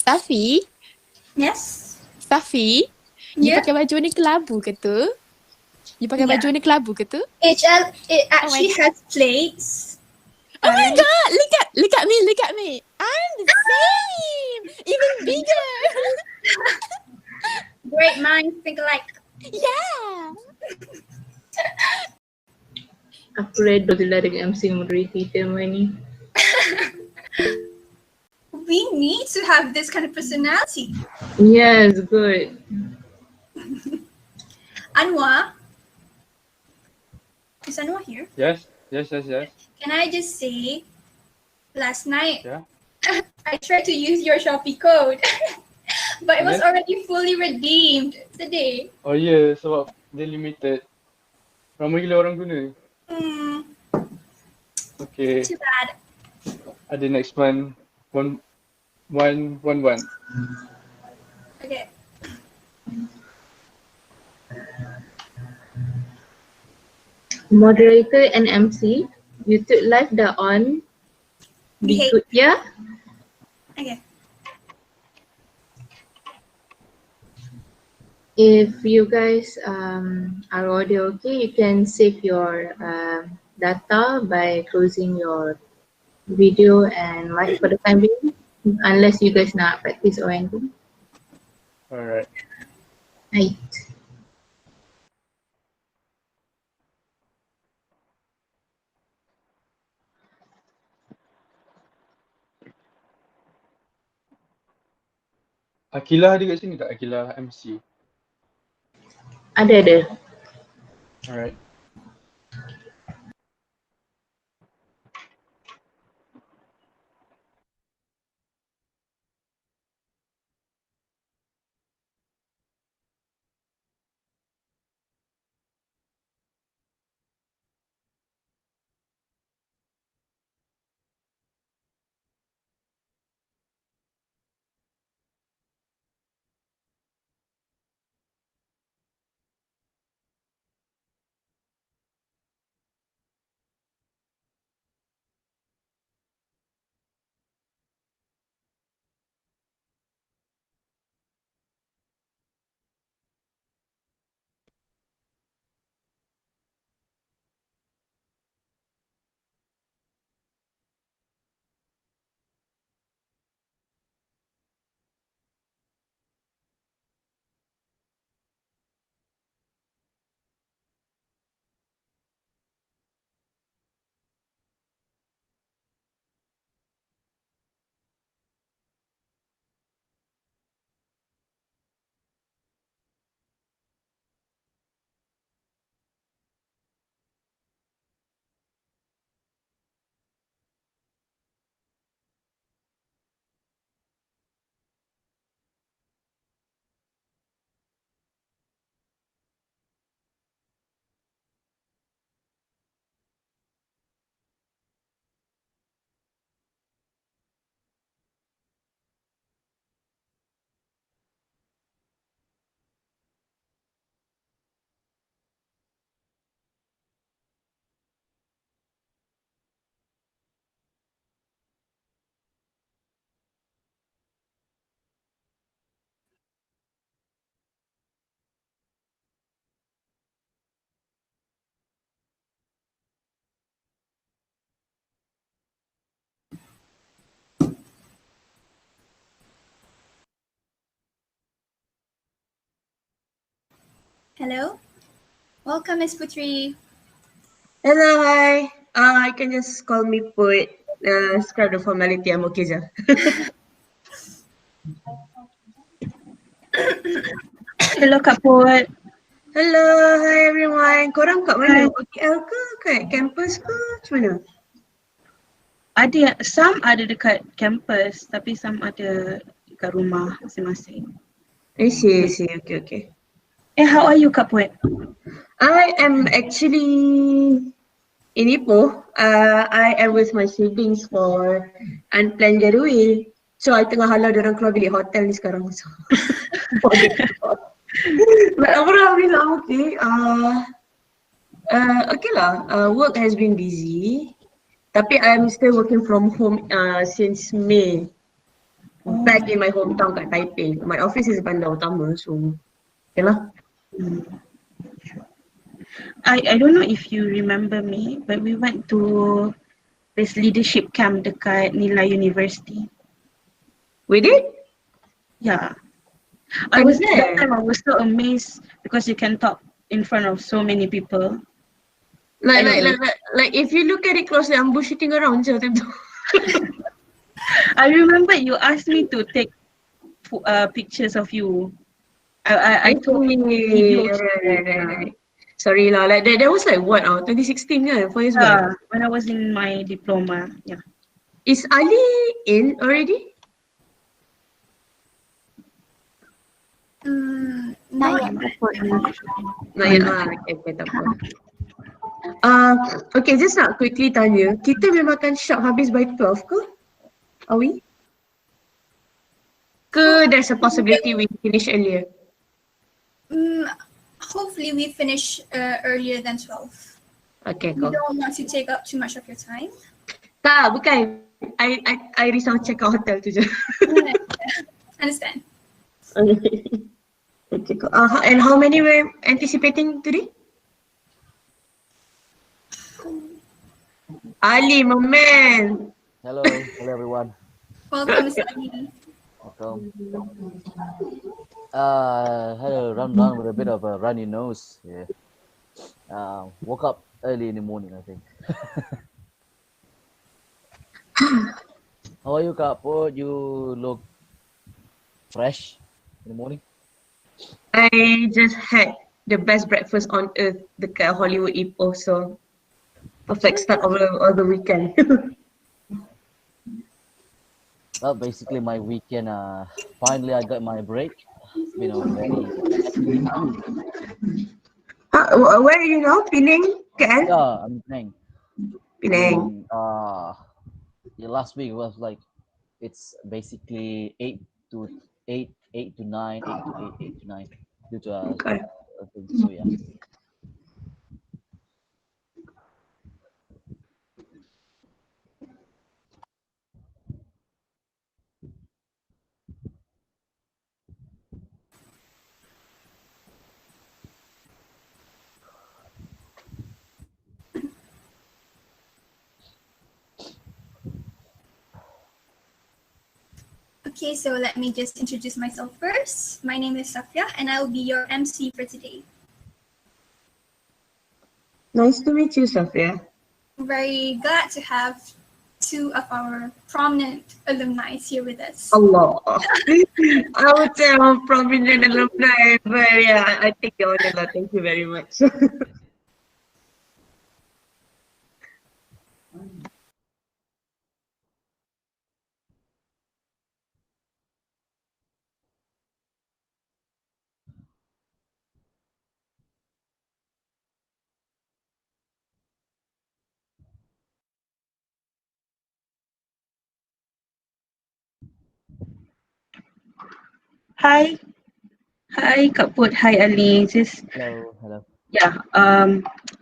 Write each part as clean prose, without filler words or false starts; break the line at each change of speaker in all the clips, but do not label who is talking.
Safi,
Yes.
Safi, you
Yeah.
pakai baju ni kelabu ke tu? You pakai baju ni kelabu ke tu?
It
Oh my,
actually has plates.
oh my god, look at me. I'm the same, even bigger.
Great minds think alike.
Yeah.
Aku reda je lah dengan MC moderator tema ni.
We need to have this kind of personality.
Yes, good.
Anwar, is Anwar here?
Yes.
Can I just say, last night
Yeah.
I tried to use your Shopee code, but it was
And then?
already fully redeemed today.
Oh yeah, sebab dia limited. Ramai gila orang guna. Okay.
Too bad.
Ada next month. One.
Okay.
Moderator and MC, YouTube live dah on. Be
Behave.
good, yeah?
Okay.
If you guys are audio okay, you can save your data by closing your video and mic for the time being, unless you guys nak practice or anything.
Alright.
Right.
Akilah ada kat sini tak? Akilah MC.
Ada.
Alright.
Hello. Welcome, Miss Putri.
Hello, hi. You can just call me Put. Scrap the formality, I'm okay je.
Hello Kak Put.
Hello, hi everyone. Korang kat mana? KL ke? Kat campus ke? Macam mana?
Ada, some ada dekat campus tapi some ada dekat rumah masing-masing.
I see. Okay.
How are you Kak Put?
I am actually in Ipoh. I am with my siblings for unplanned getaway. So I tengah halau diorang keluar bilik hotel ni sekarang. So. But overall, I'm okay. Okay lah. Work has been busy. Tapi I'm still working from home since May. back in my hometown kat Taipei. My office is Bandar Utama, so okay lah.
I don't know if you remember me, but we went to this leadership camp dekat Nilai University.
We did?
Yeah.
I was
That
there.
time I was so amazed because you can talk in front of so many people.
Like if you look at it closely, I'm bullshitting around je time tu.
I remember you asked me to take pictures of you. I told you video.
Right. Sorry lah, like that was like what 2016 kan, 4 years back.
Yeah, when I was in my diploma. Yeah.
Is Ali in already?
Not yet.
Not yet lah, okay, tak apa. Okay, just nak quickly tanya, kita memang akan shop habis by 12 ke? Are we? Ke there's a possibility we finish earlier?
Hopefully we finish earlier than 12.
Okay,
We
cool.
don't want to take up too much of your time.
Tak, bukan. I risau check out hotel tu je.
Understand.
Okay, cool. And how many were anticipating today? Ali, my man.
Hello everyone.
Welcome, Sally.
Welcome. Had a rundown with a bit of a runny nose. Yeah. Woke up early in the morning, I think. How are you, Kak Put? You look fresh in the morning.
I just had the best breakfast on earth dekat Hollywood Ipoh, so perfect start of the weekend.
Well, basically my weekend. Finally, I got my break. It's been a very
Where are you now? Penang? KL?
yeah. I'm playing.
Penang.
The last week was like it's basically 8 to 9, 8 to 8 to 9 due to
Okay.
things. So yeah.
Okay, so let me just introduce myself first. My name is Safia and I'll be your MC for today.
Nice to meet you, Safia.
Very glad to have two of our prominent alumni here with us.
Allah. I would say I'm a prominent alumni, but yeah, I take the honor. Thank you very much.
Hi. Hi, Kak Put. Hi, Ali.
Hello.
Yeah.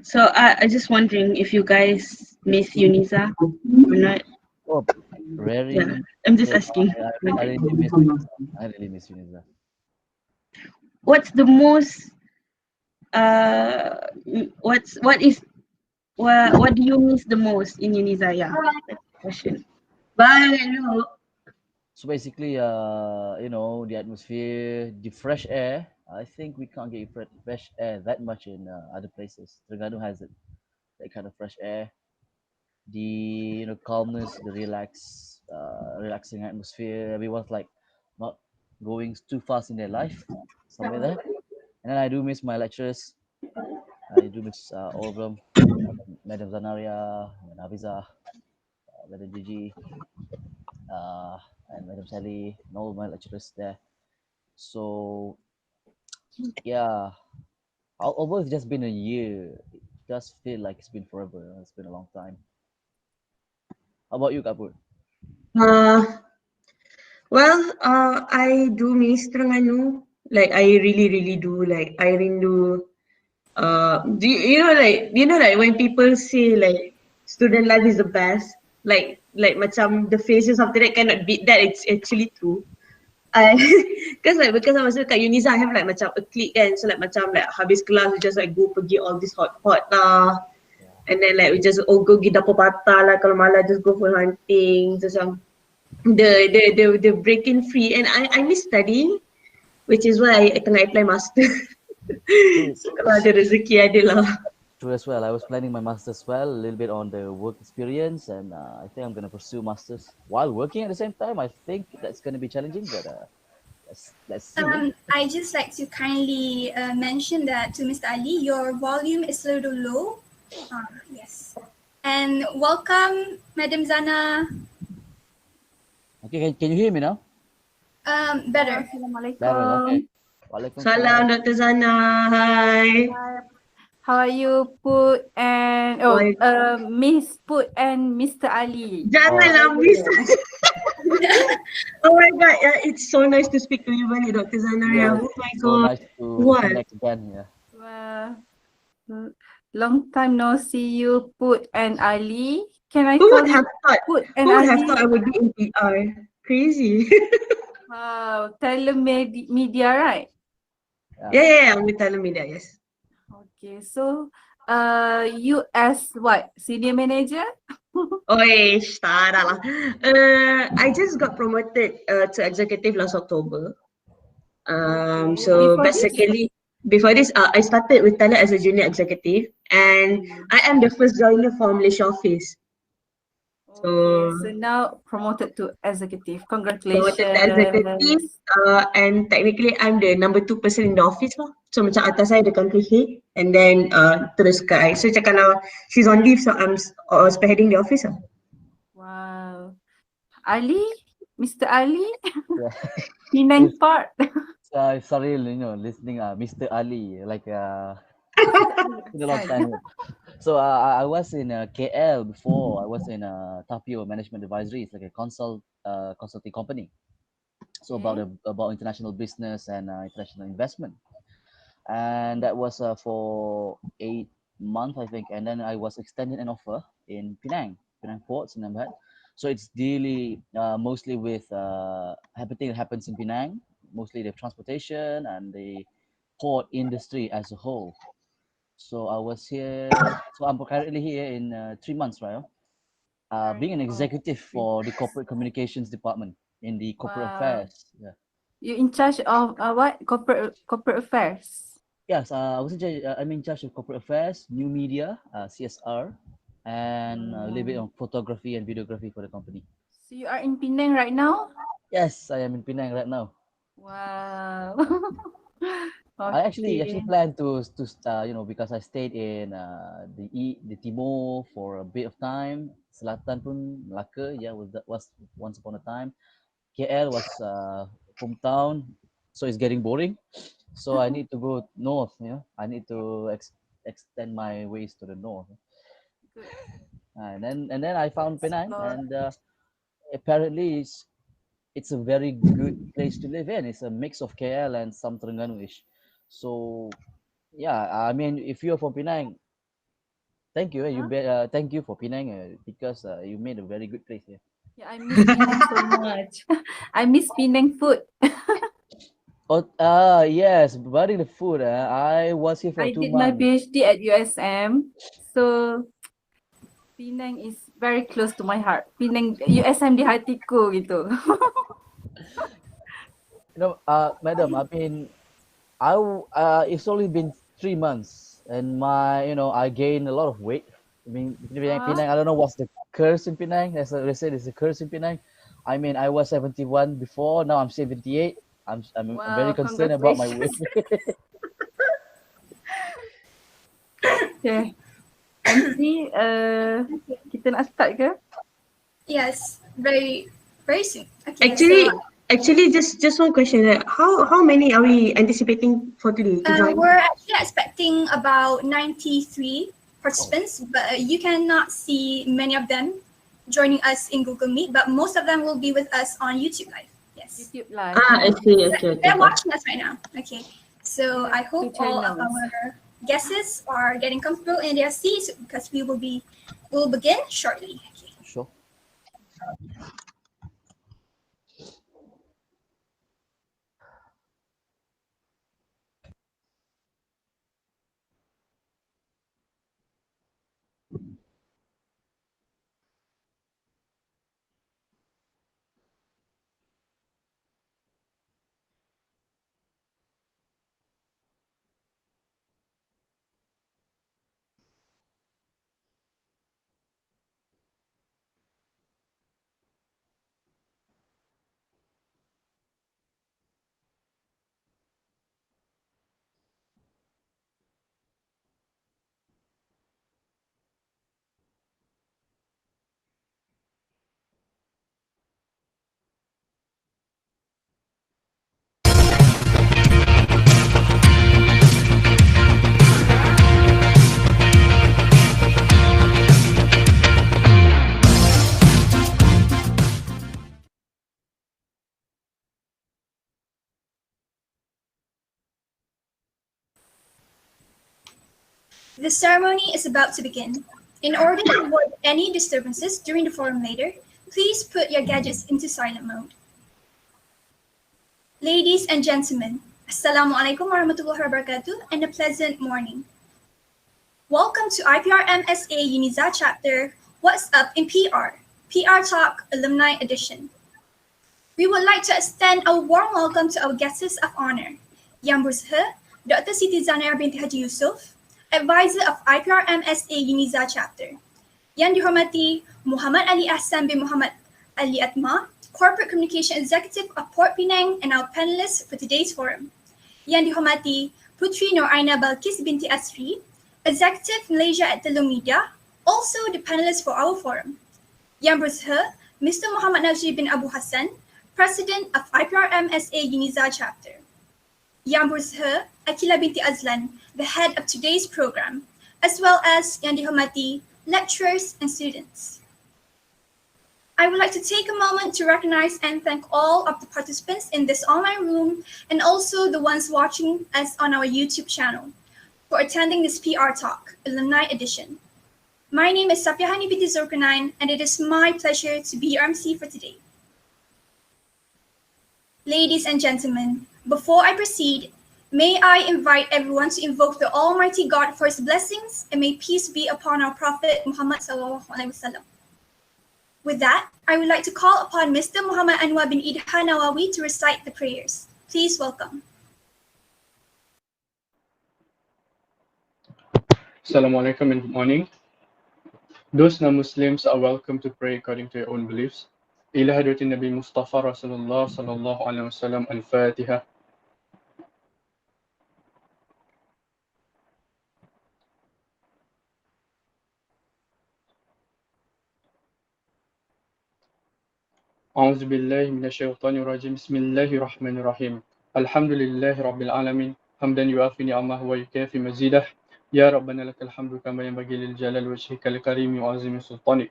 So I just wondering if you guys miss UniSZA or not.
Oh, very.
Yeah. I'm just asking.
I really miss UniSZA. I really miss UniSZA.
What's the most what do you miss the most in UniSZA? Yeah. That's the question.
Bye. Hello.
So basically, the atmosphere, the fresh air. I think we can't get fresh air that much in other places. Terengganu has it, that kind of fresh air. The calmness, the relaxing atmosphere. Everyone's like not going too fast in their life, somewhere there. And then I do miss my lecturers. I do miss all of them, Madam Zanaria, Madam Hafiza, Madam Gigi, and Madam Sally, and all of my lecturers there. So yeah, although it's just been a year, it does feel like it's been forever. It's been a long time. How about you, Kapur?
I do miss Terengganu. Like I really do. Like I rindu. Do you know like when people say like student life is the best, like like macam the faces after that cannot beat that. It's actually true. Because I was kat UniSZA, I have like macam a clique kan. So like macam like habis kelas we just like go pergi all this hot lah. And then like we just go pergi dapur patah lah, kalau malam just go for hunting. So macam the breaking free, and I miss studying, which is why I tengah apply master. So kalau ada rezeki ada lah.
True as well. I was planning my master's as well, a little bit on the work experience, and I think I'm going to pursue masters while working at the same time. I think that's going to be challenging, but let's see.
I just like to kindly mention that to Mr. Ali, your volume is a little low. Yes. And welcome, Madam Zana.
Okay, can you hear me now?
Better.
Better, okay.
Salam Dr. Zana, hi.
How are you, Put and Miss Put and Mr. Ali?
Janganlah miss. Oh my God, it's so nice to speak to you, Dr. Zana.
Yeah,
Oh my
so
God.
nice to
What?
connect again. Yeah.
Long time no see you, Put and Ali. Can I
Who
call
would
you
have thought?
Put and
Who would
Ali?
have thought I would be in PR? Crazy.
Wow, telemedia, right?
Yeah, I'm with Telemedia, yes.
Okay, so you as what? Senior manager?
Oi, tara lah. I just got promoted to executive last October. So before this, I started with Tele as a junior executive, and I am the first joiner from Malaysia office.
So now promoted to executive. Congratulations.
Promoted to executive, and technically I'm the number 2 person in the office lah. So macam atas saya the country head, and then terus ke I. So macam kalau she's on leave, so I'm spearheading the office lah.
Wow. Ali, Mr. Ali,
Yeah.
Penang part.
Sorry, listening, Mr. Ali, like been a long time. So I was in KL before. I was in Tapio Management Advisory. It's like a consulting company. So about international business and international investment, and that was for 8 months, I think. And then I was extended an offer in Penang Port, Sinambat. So it's really mostly with everything that happens in Penang, mostly the transportation and the port industry as a whole. So I was here. So I'm currently here in 3 months, right? Being an executive for the corporate communications department in the corporate affairs. Yeah.
You in charge of what? Corporate affairs.
Yes, I was in charge. I'm in charge of corporate affairs, new media, CSR, and a little bit on photography and videography for the company.
So you are in Penang right now?
Yes, I am in Penang right now.
Wow.
I actually plan to because I stayed in the Timur for a bit of time. Selatan pun Melaka, was once upon a time. KL was hometown, so it's getting boring. So I need to go north. I need to extend my ways to the north.
Good.
And then I found Penang, and apparently it's a very good place to live in. It's a mix of KL and some Terengganu-ish. So yeah, I mean, if you're from Penang, thank you. Thank you for Penang because you made a very good place here.
Yeah, I miss Penang so much. I miss Penang food.
Yes, regarding the food, I was here for 2 months.
I did my PhD at USM, so Penang is very close to my heart. Penang, USM di hatiku gitu.
Madam, I mean, it's only been 3 months, and I gained a lot of weight. I mean, Penang, I don't know what's the curse in Penang. As they say, there's a curse in Penang. I mean, I was 71 before. Now I'm 78. I'm very concerned about my weight.
Okay. MC, kita nak start ke?
Yes, very soon. Okay,
Actually, just one question. How many are we anticipating for today to join?
We're actually expecting about 93 participants, but you cannot see many of them joining us in Google Meet, but most of them will be with us on YouTube Live. Yes.
YouTube Live.
I see. Okay.
They're watching us right now. Okay. So I hope
Two
all of
channels.
our guests are getting comfortable in their seats because we'll begin shortly. Okay.
Sure.
The ceremony is about to begin. In order to avoid any disturbances during the forum later, please put your gadgets into silent mode. Ladies and gentlemen, Assalamualaikum warahmatullahi wabarakatuh and a pleasant morning. Welcome to IPRMSA-UniSZA chapter, What's Up in PR? PR Talk Alumni Edition. We would like to extend a warm welcome to our guests of honor, Yang Bershe, Dr. Siti Zanair binti Haji Yusuf, Advisor of IPRMSA-UniSZA chapter. Yang dihormati Muhammad Ali Ahsan bin Muhammad Ali Atma, Corporate Communication Executive of Port Penang and our panelists for today's forum. Yang dihormati Putri Nur Aina Balkis binti Asri, Executive Malaysia at Telomedia, also the panelist for our forum. Yang Bershe, Mr. Muhammad Najib bin Abu Hassan, President of IPRMSA-UniSZA chapter. Yang Bershe, Akila binti Azlan, the head of today's program, as well as yang dihormati lecturers and students. I would like to take a moment to recognize and thank all of the participants in this online room and also the ones watching us on our YouTube channel for attending this PR Talk, Alumni Edition. My name is Safiahani binti Zulkarnain and it is my pleasure to be your MC for today. Ladies and gentlemen, before I proceed, may I invite everyone to invoke the Almighty God for His blessings and may peace be upon our Prophet Muhammad SAW. With that, I would like to call upon Mr. Muhammad Anwar bin Idha Nawawi to recite the prayers. Please welcome.
Assalamualaikum and good morning. Those non-Muslims are welcome to pray according to their own beliefs. Ila hadratin Nabi Mustafa Rasulullah sallallahu alaihi wasallam al-Fatiha. أعوذ بالله من الشيطان الرجيم بسم الله الرحمن الرحيم الحمد لله رب العالمين حمدا يوافي نعمه ويكافي مزيده يا ربنا لك الحمد كما ينبغي للجلال وجهك الكريم وعظيم سلطانك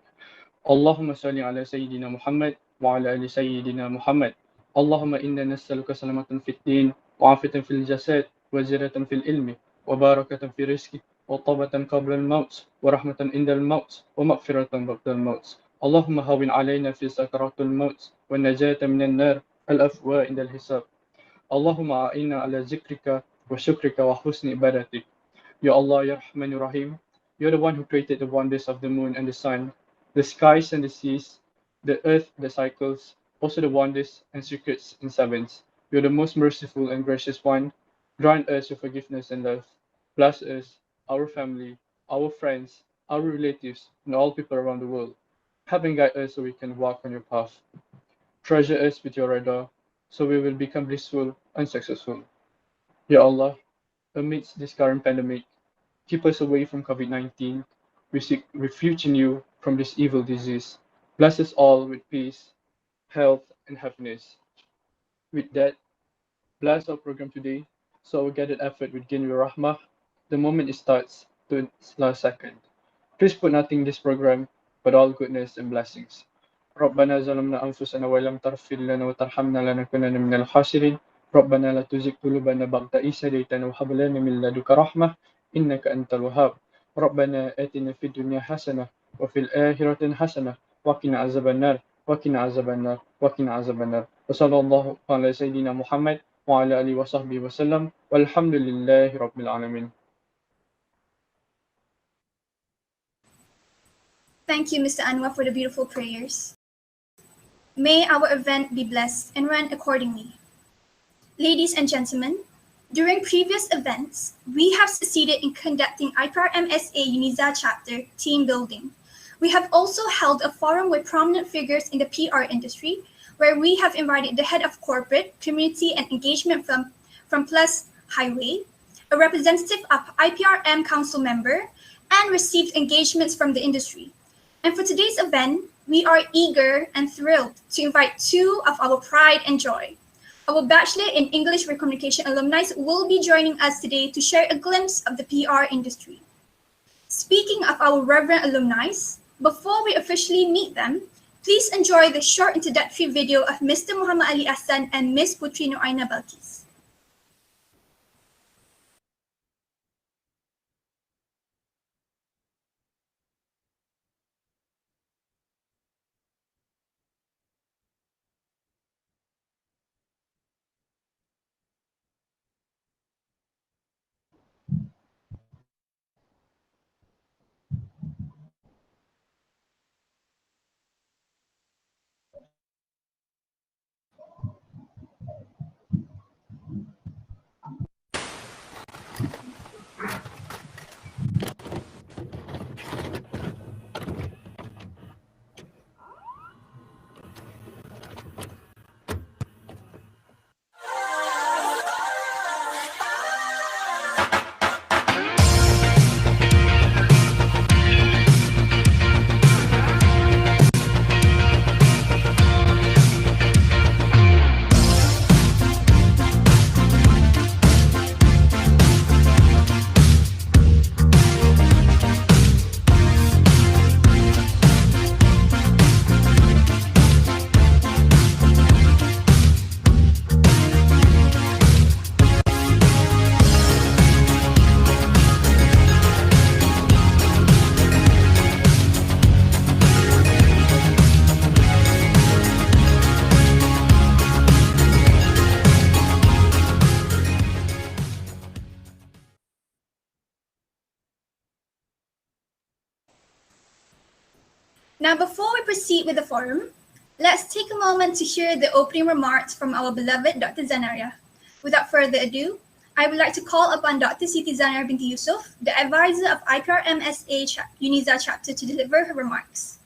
اللهم صل على سيدنا محمد وعلى آل سيدنا محمد اللهم إنا نسألك سلامة في الدين وعافية في الجسد وزيادة في العلم وبركة في الرزق وطوبة قبل الموت ورحمة عند الموت ومغفرة بعد الموت اللهم هون علينا في سكرات الموت والنجاة من النار العفو عند الحساب اللهم أعنا على ذكرك وشكرك وحسن عبادتك Ya Allah, Ya Rahman, Ya Rahim, you're the one who created the wonders of the moon and the sun, the skies and the seas, the earth, the cycles, also the wonders and secrets in sevens. You're the most merciful and gracious one. Grant us your forgiveness and love. Bless us, our family, our friends, our relatives, and all people around the world. Help and guide us so we can walk on your path. Treasure us with your radar, so we will become blissful and successful. Ya Allah, amidst this current pandemic, keep us away from COVID-19. We seek refuge in you from this evil disease. Bless us all with peace, health, and happiness. With that, bless our program today. So our gathered effort will gain your rahmah the moment it starts to its last second. Please put nothing in this program but all goodness and blessings. ربنا ظلمنا أنفسنا ولم تغفر لنا وترحمنا لنكونن من الخاسرين ربنا لا تزغ قلوبنا بعد إذ هديتنا وهب لنا من لدنك رحمة إنك أنت الوهاب ربنا آتنا في الدنيا حسنة وفي الآخرة حسنة وقنا عذاب النار وقنا عذاب النار وقنا عذاب النار وصلى الله على سيدنا محمد وعلى آله وصحبه وسلم والحمد لله رب العالمين.
Thank you, Mr. Anwar, for the beautiful prayers. May our event be blessed and run accordingly. Ladies and gentlemen, during previous events, we have succeeded in conducting IPRMSA-UniSZA chapter team building. We have also held a forum with prominent figures in the PR industry, where we have invited the head of corporate, community, and engagement from Plus Highway, a representative of IPRM council member, and received engagements from the industry. And for today's event, we are eager and thrilled to invite two of our pride and joy. Our Bachelor in English with Communication alumni will be joining us today to share a glimpse of the PR industry. Speaking of our reverend alumni, before we officially meet them, please enjoy the short introductory video of Mr. Muhammad Ali Ahsan and Ms. Putri Nuaina Balkis. Now, before we proceed with the forum, let's take a moment to hear the opening remarks from our beloved Dr. Zanaria. Without further ado, I would like to call upon Dr. Siti Zanaria binti Yusuf, the advisor of IPRMSA-UniSZA chapter, to deliver her remarks.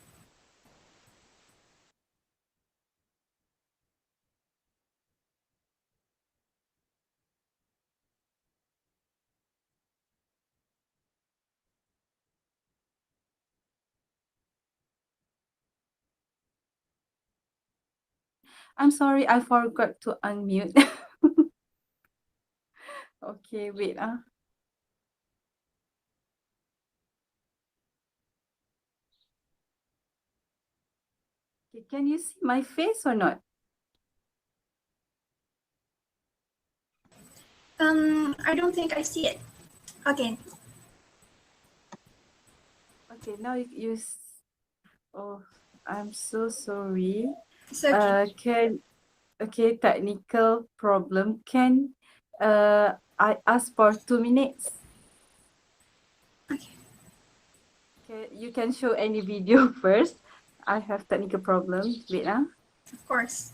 I'm sorry, I forgot to unmute. Okay, wait. Okay, can you see my face or not?
I don't think I see it. Okay.
Okay, now oh, I'm so sorry.
It's okay.
Technical problem. Can I ask for 2 minutes?
Okay.
Okay, you can show any video first. I have technical problem. Wait,
Of course.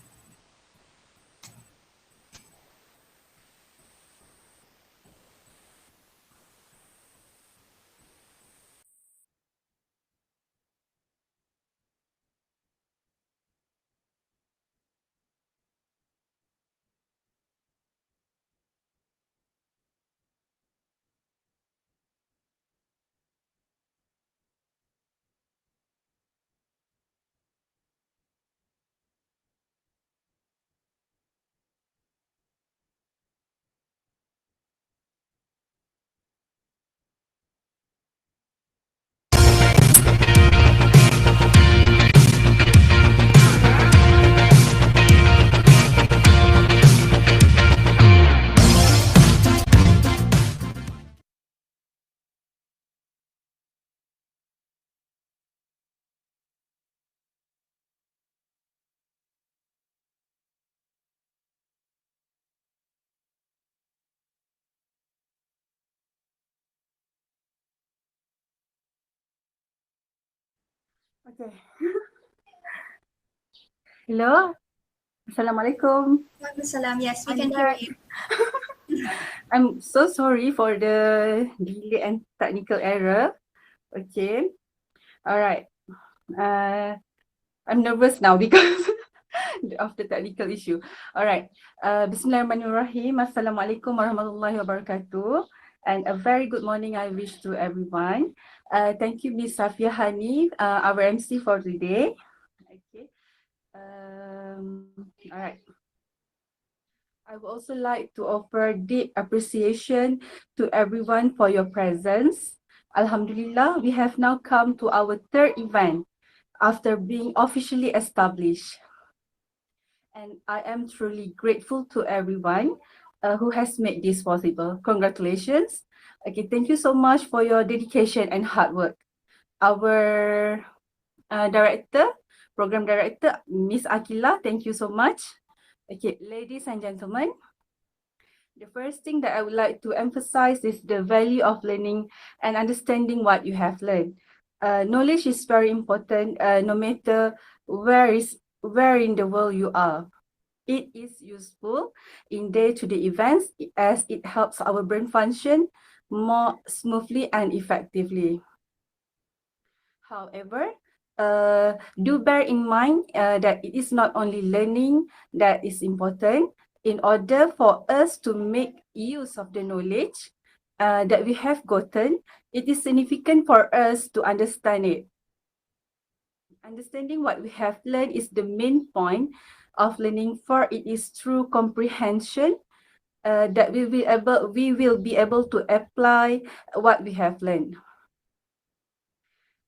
Okay. Hello. Assalamualaikum.
Waalaikumsalam. Yes, we
I'm
can hear
back.
you.
I'm so sorry for the delay and technical error. Okay. All right. I'm nervous now because of the technical issue. All right. Bismillahirrahmanirrahim. Assalamualaikum warahmatullahi wabarakatuh. And a very good morning I wish to everyone. Thank you, Miss Safia Hani, our MC for today. Okay. All right. I would also like to offer deep appreciation to everyone for your presence. Alhamdulillah, we have now come to our third event after being officially established. And I am truly grateful to everyone who has made this possible. Congratulations. Okay, thank you so much for your dedication and hard work. Our program director, Miss Akila, thank you so much. Okay, ladies and gentlemen, the first thing that I would like to emphasize is the value of learning and understanding what you have learned. Knowledge is very important no matter where in the world you are. It is useful in day-to-day events as it helps our brain function more smoothly and effectively. However, do bear in mind that it is not only learning that is important. In order for us to make use of the knowledge that we have gotten, it is significant for us to understand it. Understanding what we have learned is the main point of learning, for it is through comprehension that we will be able to apply what we have learned.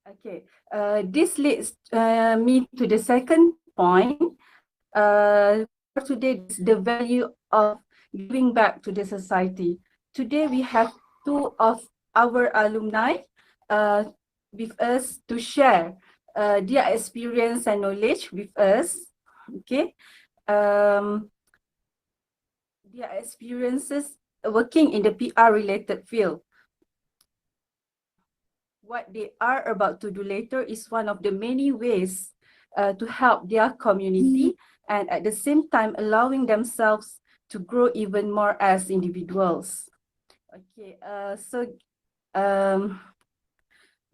Okay, this leads me to the second point. For today, is the value of giving back to the society. Today, we have two of our alumni with us to share their experience and knowledge with us. Okay, their experiences working in the PR related field. What they are about to do later is one of the many ways to help their community and at the same time allowing themselves to grow even more as individuals. Okay,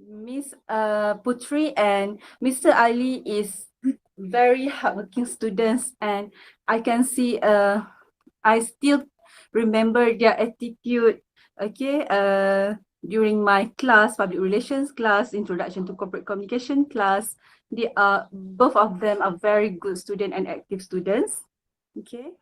Miss Putri and Mr. Ali is very hardworking students, and I can see I still remember their attitude. Okay, during my class, public relations class, introduction to corporate communication class, they are both of them are very good student and active students. Okay.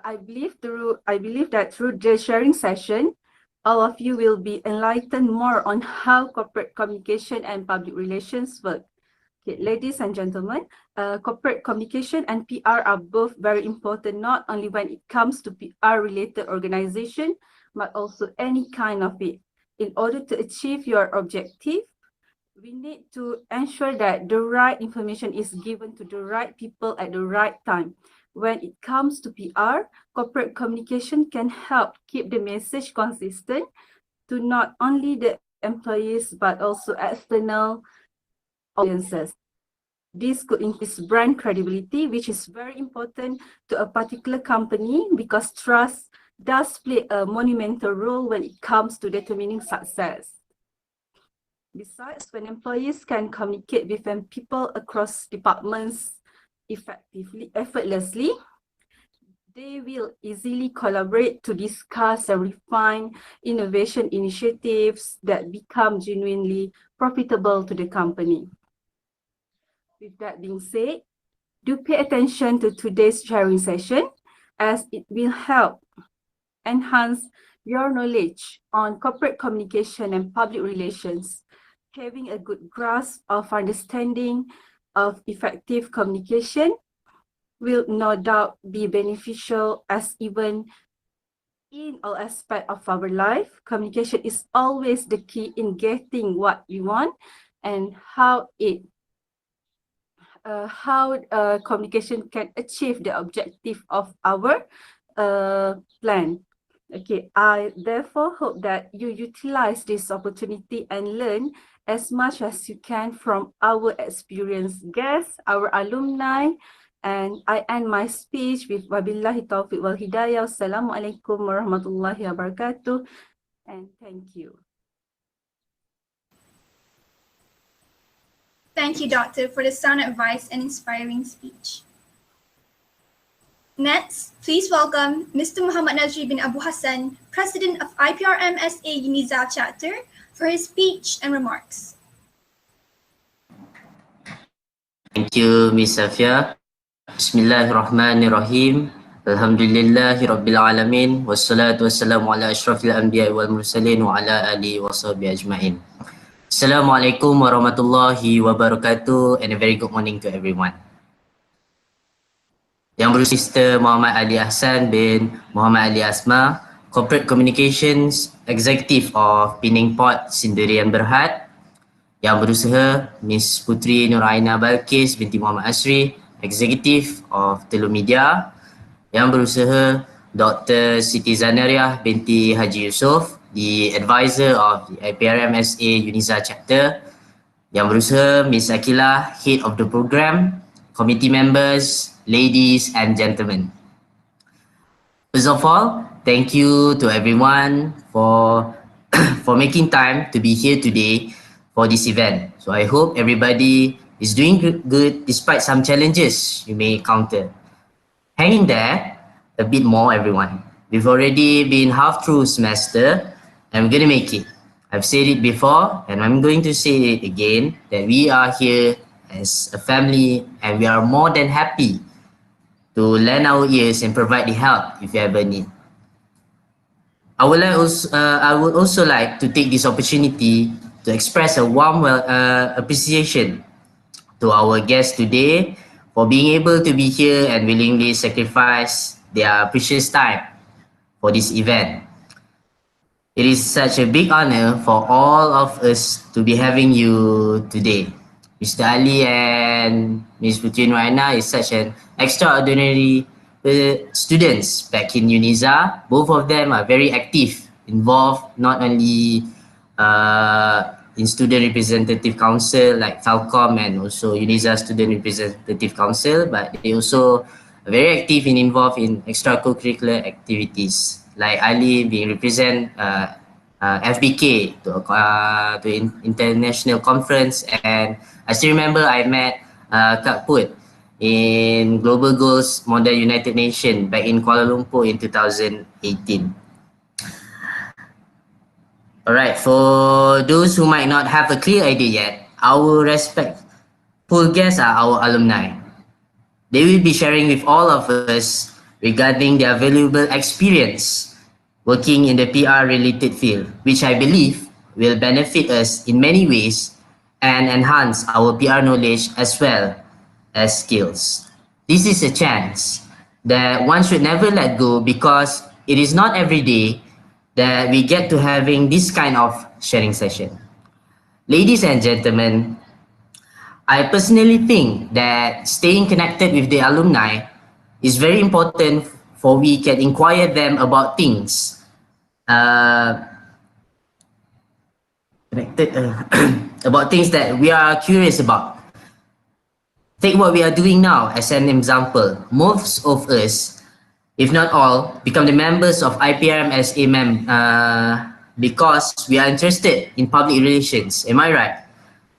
I believe that through the sharing session, all of you will be enlightened more on how corporate communication and public relations work. Okay, ladies and gentlemen, corporate communication and PR are both very important, not only when it comes to PR-related organization, but also any kind of it. In order to achieve your objective, we need to ensure that the right information is given to the right people at the right time. When it comes to PR, corporate communication can help keep the message consistent to not only the employees, but also external audiences. This could increase brand credibility, which is very important to a particular company because trust does play a monumental role when it comes to determining success. Besides, when employees can communicate with people across departments effortlessly, they will easily collaborate to discuss and refine innovation initiatives that become genuinely profitable to the company. With that being said, do pay attention to today's sharing session as it will help enhance your knowledge on corporate communication and public relations. Having a good grasp of understanding of effective communication will no doubt be beneficial, as even in all aspects of our life, communication is always the key in getting what you want and how communication can achieve the objective of our plan. Okay, I therefore hope that you utilize this opportunity and learn as much as you can from our experienced guests, our alumni. And I end my speech with wabillahi taufiq wal hidayah. Assalamualaikum warahmatullahi wabarakatuh. And thank you.
Thank you, Doctor, for the sound advice and inspiring speech. Next, please welcome Mr. Muhammad Nazri bin Abu Hassan, President of IPRMSA-UniSZA chapter, for his speech and remarks.
Thank you, Ms. Safia. Bismillahirrahmanirrahim. Alhamdulillahi Rabbil Alamin. Wassalatu wassalamu ala ashrafil anbiya wal mursalin wa ala alihi wa sahbihi ajma'in. Assalamualaikum warahmatullahi wabarakatuh and a very good morning to everyone. Yang berusia Mr. Muhammad Ali Hassan bin Muhammad Ali Asma, Corporate Communications Executive of Pening Port Sendirian Berhad. Yang berusaha Miss Putri Nuraina Balkis binti Muhammad Asri, Executive of Telemedia. Yang berusaha Dr. Siti Zanariah binti Haji Yusof, the Advisor of the IPRMSA-UniSZA chapter. Yang berusaha Miss Akila, Head of the Program, Committee members, ladies and gentlemen. First of all, thank you to everyone for making time to be here today for this event. So I hope everybody is doing good despite some challenges you may encounter. Hang in there a bit more, everyone. We've already been half through semester and we're going to make it. I've said it before and I'm going to say it again that we are here as a family and we are more than happy to lend our ears and provide the help if you ever need. I would also like to take this opportunity to express a warm appreciation to our guests today for being able to be here and willingly sacrifice their precious time for this event. It is such a big honor for all of us to be having you today. Mr. Ali and Ms. Putri Nuraina is such an extraordinary students back in UniSZA. Both of them are very active, involved not only in Student Representative Council like Falcom and also UniSZA Student Representative Council, but they also are very active and involved in extracurricular activities like Ali being represent FBK to international conference, and I still remember I met Kak Put in Global Goals Model United Nations back in Kuala Lumpur in 2018. Alright, for those who might not have a clear idea yet, our respectful guests are our alumni. They will be sharing with all of us regarding their valuable experience working in the PR related field, which I believe will benefit us in many ways and enhance our PR knowledge as well as skills. This is a chance that one should never let go because it is not every day that we get to having this kind of sharing session. Ladies and gentlemen, I personally think that staying connected with the alumni is very important for we can inquire them about things about things that we are curious about. Take what we are doing now as an example. Most of us, if not all, become the members of IPRMSA because we are interested in public relations. Am I right?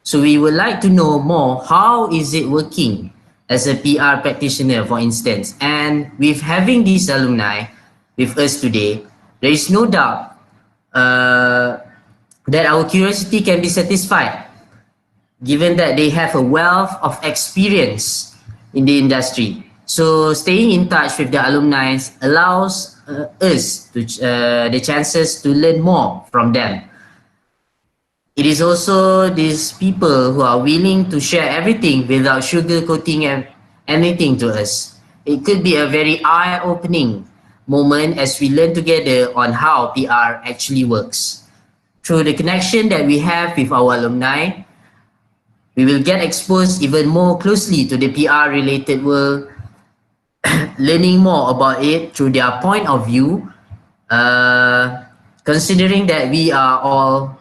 So we would like to know more, how is it working as a PR practitioner, for instance? And with having these alumni with us today, there is no doubt that our curiosity can be satisfied, given that they have a wealth of experience in the industry. So staying in touch with the alumni allows us to, the chances to learn more from them. It is also these people who are willing to share everything without sugarcoating anything to us. It could be a very eye-opening moment as we learn together on how PR actually works. Through the connection that we have with our alumni, we will get exposed even more closely to the PR related world, learning more about it through their point of view, considering that we are all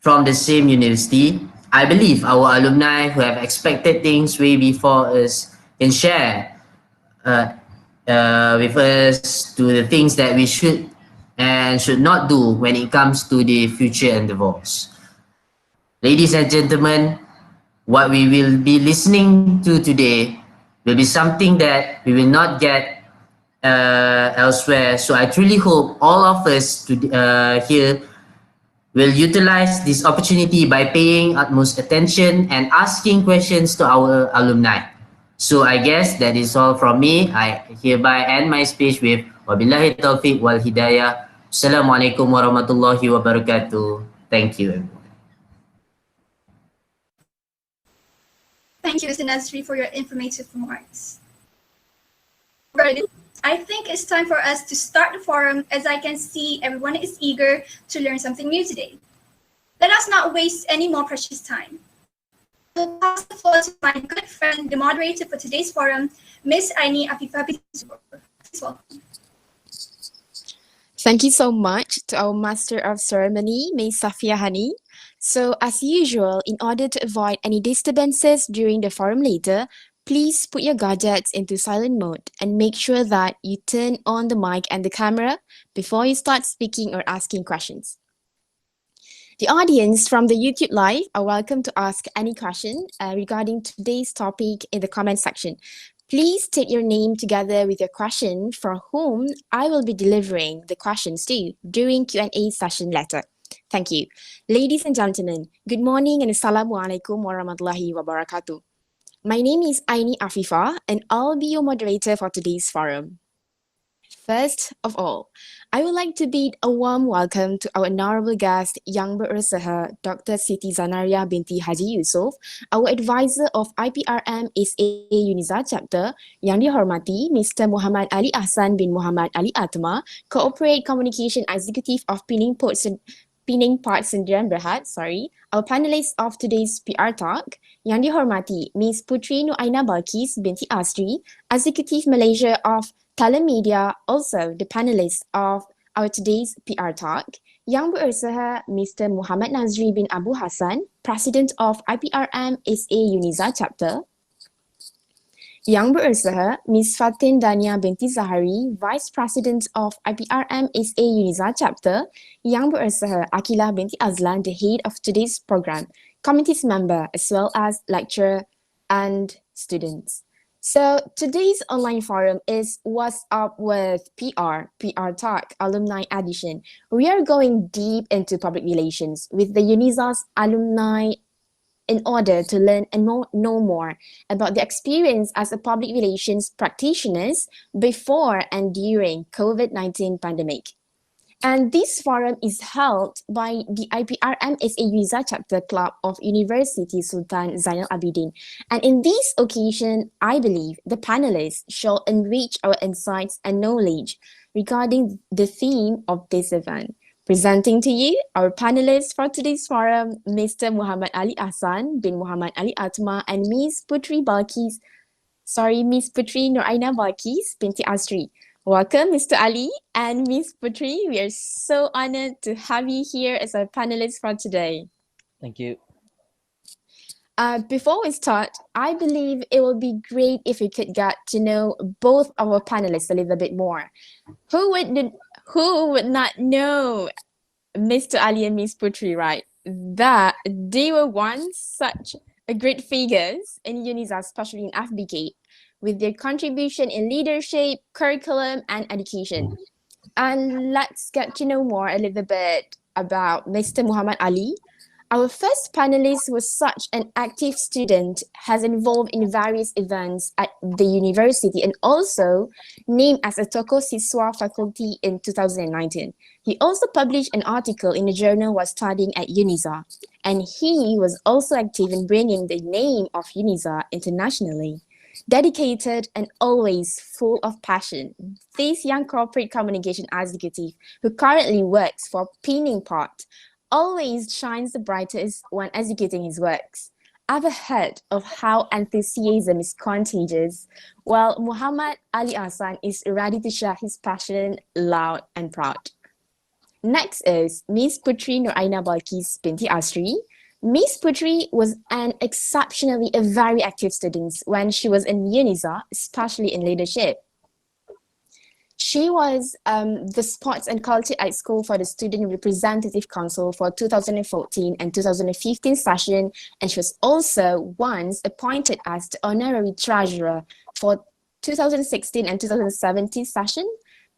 from the same university. I believe our alumni who have expected things way before us can share uh, with us to the things that we should and should not do when it comes to the future endeavors. Ladies and gentlemen, what we will be listening to today will be something that we will not get elsewhere. So I truly hope all of us here will utilize this opportunity by paying utmost attention and asking questions to our alumni. So I guess that is all from me. I hereby end my speech with wabillahi taufiq wal hidayah. Assalamualaikum warahmatullahi wabarakatuh. Thank you, everyone.
Thank you, Mr. Nasri, for your informative remarks. Very good. I think it's time for us to start the forum, as I can see everyone is eager to learn something new today. Let us not waste any more precious time. I'll pass the floor to my good friend, the moderator for today's forum, Miss Aini Afifa. Please welcome.
Thank you so much to our Master of Ceremony, Ms. Safia Hani. So as usual, in order to avoid any disturbances during the forum later, please put your gadgets into silent mode and make sure that you turn on the mic and the camera before you start speaking or asking questions. The audience from the YouTube Live are welcome to ask any question regarding today's topic in the comment section. Please state your name together with your question for whom I will be delivering the questions to during Q&A session later. Thank you. Ladies and gentlemen, good morning and Assalamualaikum warahmatullahi wabarakatuh. My name is Aini Afifa and I'll be your moderator for today's forum. First of all, I would like to bid a warm welcome to our honorable guest, Yang Berusaha, Dr. Siti Zanaria binti Haji Yusof, our advisor of IPRMSA-UniSZA chapter, yang dihormati Mr. Muhammad Ali Ahsan bin Muhammad Ali Atma, Corporate Communication Executive of Pening Part Sendirian Berhad, our panelists of today's PR talk, yang dihormati Ms. Putri Nuaina Balkis binti Asri, Executive Malaysia of Telemedia, also the panelists of our today's PR talk, yang berusaha Mr. Muhammad Nazri bin Abu Hassan, President of IPRMSA-UniSZA chapter, yang berusaha Ms. Fatin Dania binti Zahari, Vice President of IPRMSA-UniSZA chapter, yang berusaha Akilah binti Azlan, the head of today's program, committee's member, as well as lecturer and students. So today's online forum is What's Up with PR Talk, Alumni Edition. We are going deep into public relations with the UniSZA's alumni in order to learn and know more about the experience as a public relations practitioners before and during COVID-19 pandemic. And this forum is held by the IPRMSA-UniSZA Chapter Club of University Sultan Zainal Abidin. And in this occasion, I believe the panelists shall enrich our insights and knowledge regarding the theme of this event. Presenting to you our panelists for today's forum, Mr. Muhammad Ali Ahsan bin Muhammad Ali Atma and Ms. Putri Nuaina Balkis binti Asri. Welcome, Mr. Ali and Ms. Putri. We are so honored to have you here as our panelists for today.
Thank you.
Before we start, I believe it would be great if we could get to know both our panelists a little bit more. Who would not know Mr. Ali and Ms. Putri, right? That they were once such a great figures in UniSZA, especially in FBK, with their contribution in leadership, curriculum, and education. And let's get to know more a little bit about Mr. Muhammad Ali. Our first panelist was such an active student, has involved in various events at the university and also named as a Tokoh Siswa faculty in 2019. He also published an article in a journal while studying at UniSZA, and he was also active in bringing the name of UniSZA internationally. Dedicated and always full of passion, this young corporate communication executive who currently works for Pening Part always shines the brightest when executing his works. I've heard of how enthusiasm is contagious, while Muhammad Ali Ahsan is ready to share his passion loud and proud. Next is Miss Putri Nuraina Balkis binti Asri. Miss Putri was an exceptionally a very active student when she was in UniSZA, especially in leadership. She was the Sports and Culture at School for the Student Representative Council for 2014 and 2015 session, and she was also once appointed as the Honorary Treasurer for 2016 and 2017 session.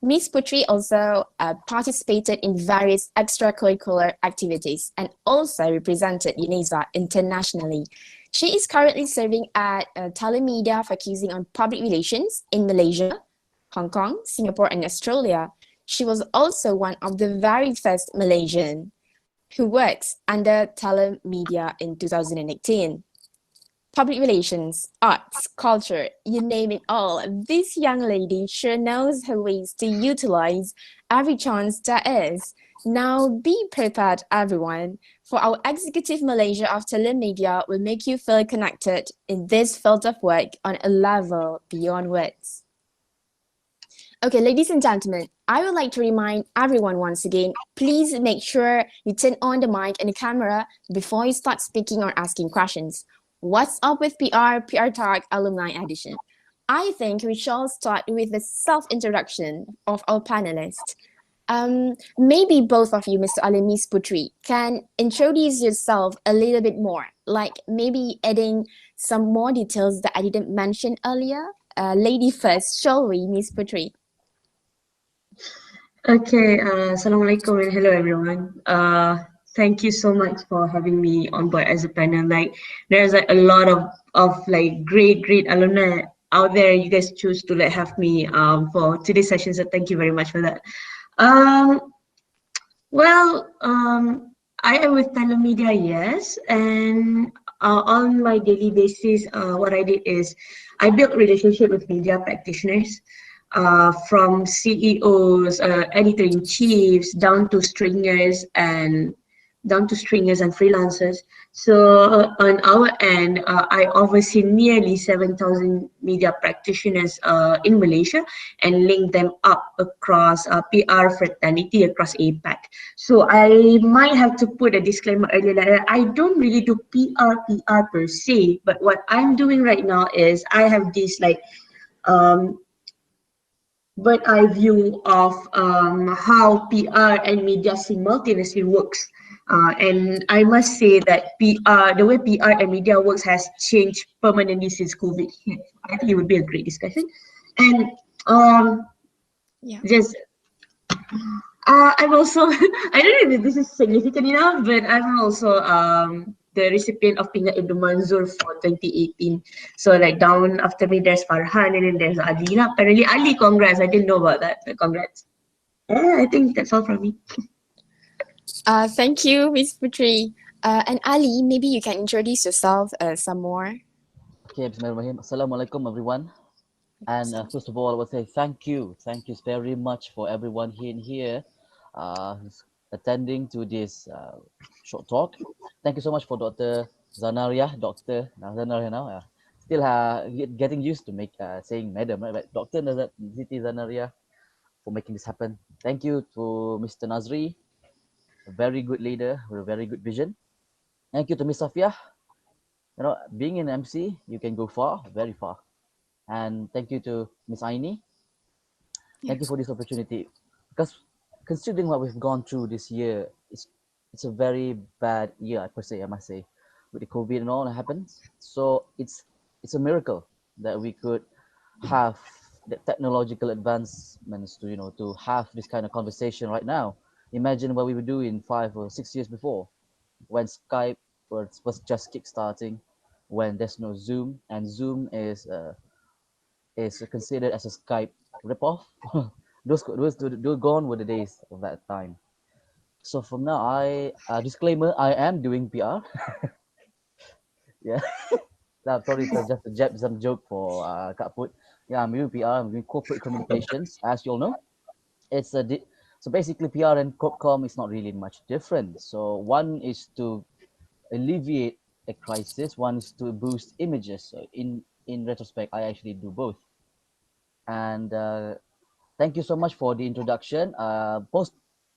Miss Putri also participated in various extracurricular activities and also represented UNIZA internationally. She is currently serving at Telemedia, focusing on public relations in Malaysia, Hong Kong, Singapore, and Australia. She was also one of the very first Malaysian who works under Telemedia in 2018. Public relations, arts, culture, you name it all. This young lady sure knows her ways to utilize every chance there is. Now be prepared, everyone, for our Executive Malaysia of Telemedia will make you feel connected in this field of work on a level beyond words. Okay, ladies and gentlemen, I would like to remind everyone once again, please make sure you turn on the mic and the camera before you start speaking or asking questions. What's up with PR Talk Alumni Edition? I think we shall start with the self-introduction of our panelists. Maybe both of you, Mr. Ali, Miss Putri, can introduce yourself a little bit more, like maybe adding some more details that I didn't mention earlier. Lady first, shall we, Miss Putri?
Okay, Assalamualaikum and hello everyone. Thank you so much for having me on board as a panel. Like, there's like a lot of like great alumni out there. You guys choose to like have me for today's session, so thank you very much for that. Um, I am with Telemedia, yes, and on my daily basis, what I did is I built relationship with media practitioners, from CEOs, editor-in-chiefs, down to stringers and freelancers. So on our end, I oversee nearly 7,000 media practitioners in Malaysia and link them up across PR fraternity across APAC. So I might have to put a disclaimer earlier that I don't really do PR per se, but what I'm doing right now is I have this like bird's eye view of how PR and media simultaneously works. And I must say that PR, the way PR and media works has changed permanently since COVID hit. I think it would be a great discussion. And
Yeah.
just I'm also, I don't know if this is significant enough, but I'm also the recipient of Pingat Ibn Manzur for 2018. So like down after me, there's Farhan and then there's Ali. Apparently Ali, congrats. I didn't know about that. But congrats. Yeah, I think that's all from me.
Thank you, Miss Putri. And Ali, maybe you can introduce yourself some more.
Okay, Bismillahirrahmanirrahim. Assalamualaikum everyone. And first of all, I would say thank you very much for everyone here who's attending to this short talk. Thank you so much for Dr. Zanaria, Dr. Zanaria now. Still getting used to saying madam, right? But Dr. Siti Zanaria for making this happen. Thank you to Mr. Nazri, a very good leader with a very good vision. Thank you to Miss Safia. You know, being an MC, you can go far, very far. And thank you to Miss Aini. Thank you for this opportunity. Because considering what we've gone through this year, it's a very bad year per se, I must say, with the COVID and all that happens. So it's a miracle that we could have the technological advancements to have this kind of conversation right now. Imagine what we would do in 5 or 6 years before, when Skype was just kickstarting, when there's no Zoom, and Zoom is considered as a Skype ripoff. those gone were the days of that time. So from now, disclaimer: I am doing PR. Yeah, sorry, so just some joke for Kak Put. Yeah, I'm doing PR. I'm doing corporate communications, as you all know. It's so basically PR and corpcom is not really much different. So one is to alleviate a crisis, one is to boost images. So in retrospect, I actually do both. And thank you so much for the introduction.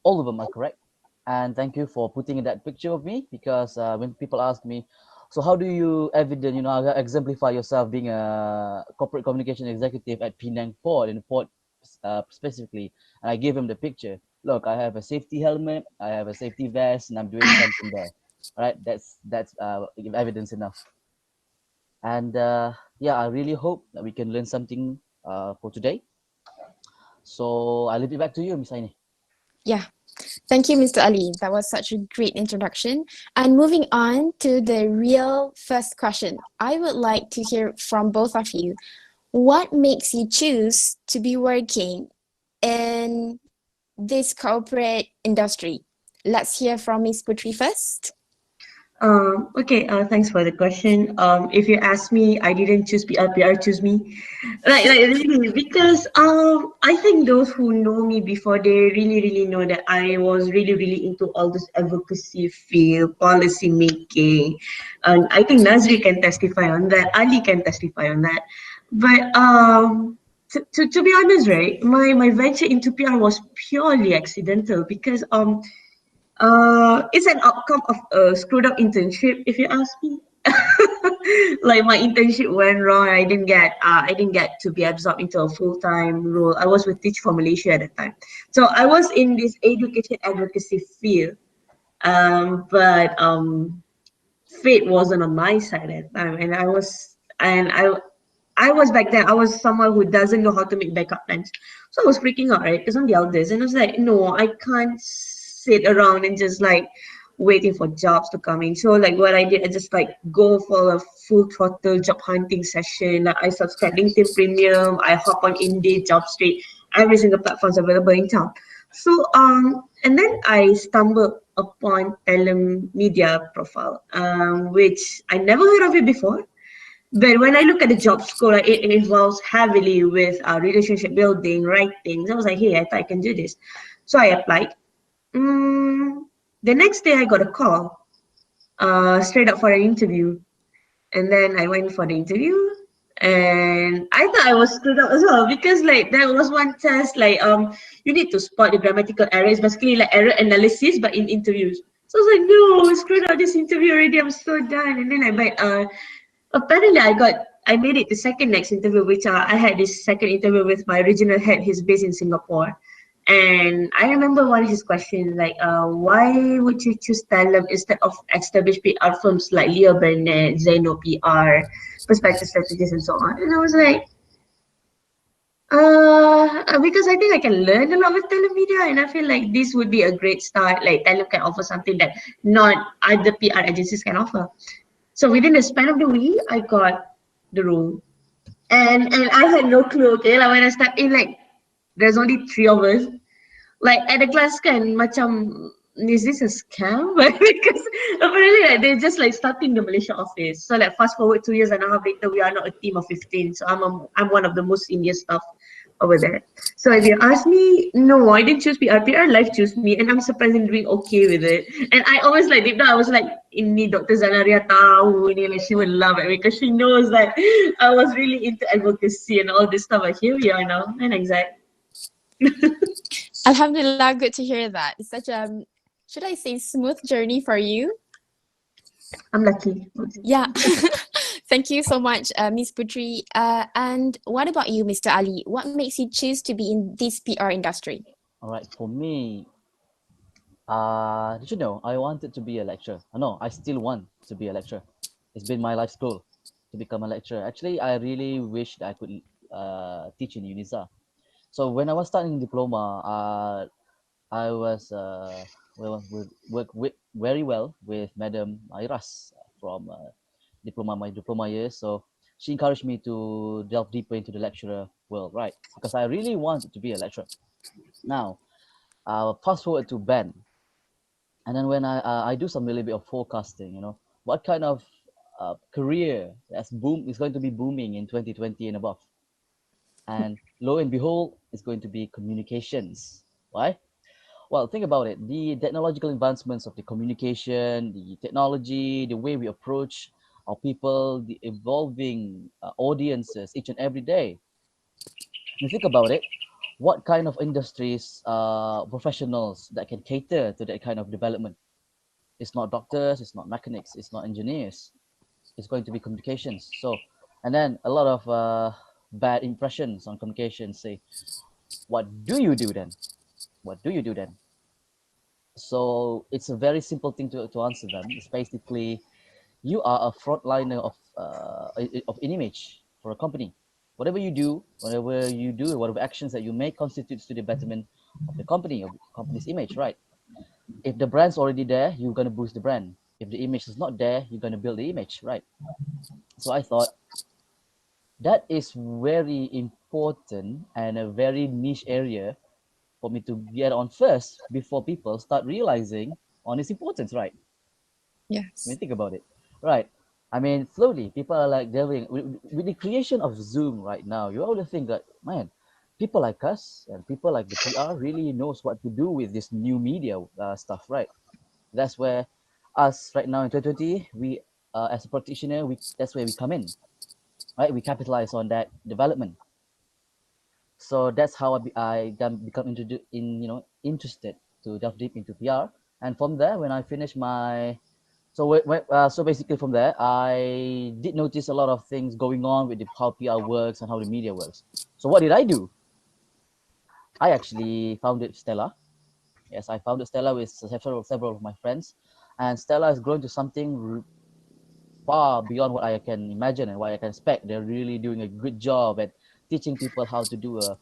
all of them are correct. And thank you for putting in that picture of me, because when people ask me, so how do you exemplify yourself being a corporate communication executive at Penang Port, in Port specifically, and I give him the picture. Look, I have a safety helmet, I have a safety vest, and I'm doing something there. All right, that's evidence enough. And yeah, I really hope that we can learn something for today. So I leave it back to you, Miss Aini.
Yeah. Thank you, Mr. Ali. That was such a great introduction. And moving on to the real first question, I would like to hear from both of you. What makes you choose to be working in this corporate industry? Let's hear from Ms. Putri first.
Okay, thanks for the question. If you ask me, I didn't choose PR, PR choose me. Like really, because I think those who know me before, they really know that I was really into all this advocacy field, policy making, and I think Nazri can testify on that. Ali can testify on that. But to be honest, right, my venture into PR was purely accidental because it's an outcome of a screwed up internship, if you ask me. Like my internship went wrong. I didn't get to be absorbed into a full time role. I was with Teach for Malaysia at the time, so I was in this education advocacy field. But fate wasn't on my side at the time, and I was back then, I was someone who doesn't know how to make backup plans. So I was freaking out, right? Because I'm the eldest. And I was like, no, I can't sit around and just like waiting for jobs to come in. So like what I did, I just like go for a full throttle job hunting session. Like I subscribe LinkedIn Premium, I hop on Indeed, JobStreet, every single platform's available in town. So and then I stumbled upon Telemedia profile, which I never heard of it before. But when I look at the job scope, like it involves heavily with relationship building, writing. I was like, hey, I thought I can do this. So I applied. The next day I got a call, straight up for an interview. And then I went for the interview, and I thought I was screwed up as well because like there was one test like you need to spot the grammatical errors, basically like error analysis, but in interviews. So I was like, no, I screwed up this interview already. I'm so done. And then apparently I made it the second next interview, which I had this second interview with my regional head. He's based in Singapore. And I remember one of his questions like, why would you choose Talem instead of established PR firms like Leo Burnett, Zeno PR, Perspective Strategies, and so on? And I was like, because I think I can learn a lot with telemedia, and I feel like this would be a great start. Like Talem can offer something that not other PR agencies can offer. So within the span of the week, I got the role, and I had no clue. Okay, like when I stepped in, like there's only three of us. Like at the class kan macam, is this a scam? Because apparently like, they're just like starting the Malaysia office. So like fast forward 2 years and a half later, we are not a team of 15. So I'm one of the most senior staff over there. So if you ask me, no, I didn't choose PR. PR life chose me, and I'm surprisingly doing okay with it. And I always like deep down, I was like, ini Dr. Zanaria tahu ni, like she would love it because she knows that I was really into advocacy and all this stuff. But here we are now, and exactly.
Alhamdulillah, good to hear that. It's such a, should I say, smooth journey for you?
I'm lucky.
Yeah. Thank you so much, Ms. Putri. And what about you, Mr. Ali? What makes you choose to be in this PR industry?
All right, for me, did you know I wanted to be a lecturer? No, I still want to be a lecturer. It's been my life's goal to become a lecturer. Actually, I really wish that I could teach in UniSZA. So when I was starting diploma, I was work with very well with Madam Iras from my diploma years. So she encouraged me to delve deeper into the lecturer world, right? Because I really wanted to be a lecturer. Now, fast forward to Ben, and then when I do some little bit of forecasting, what kind of career is going to be booming in 2020 and above, and lo and behold, it's going to be communications. Why? Well, think about it. The technological advancements of the communication, the technology, the way we approach our people, the evolving audiences each and every day. You think about it. what kind of industries, professionals that can cater to that kind of development. It's not doctors, it's not mechanics, it's not engineers. It's going to be communications. So, and then a lot of bad impressions on communications say, what do you do then? What do you do then? So it's a very simple thing to answer them. It's basically you are a frontliner of an image for a company. Whatever you do, whatever actions that you make constitutes to the betterment of the company, of the company's image, right? If the brand's already there, you're gonna boost the brand. If the image is not there, you're gonna build the image, right? So I thought that is very important and a very niche area for me to get on first before people start realizing on its importance, right? I mean,
Yes.
think about it, right? I mean, slowly people are like delving with the creation of Zoom right now. You always think that, man, people like us and people like the PR really knows what to do with this new media stuff, right? That's where us right now in 2020, we as a practitioner, we that's where we come in, right? We capitalize on that development. So that's how become interested to delve deep into PR. And from there, when I finished my so basically from there, I did notice a lot of things going on with how PR works and how the media works. So what did I do? I actually founded Stella. Yes, I founded Stella with several of my friends, and Stella has grown to something far beyond what I can imagine and what I can expect. They're really doing a good job at teaching people how to do a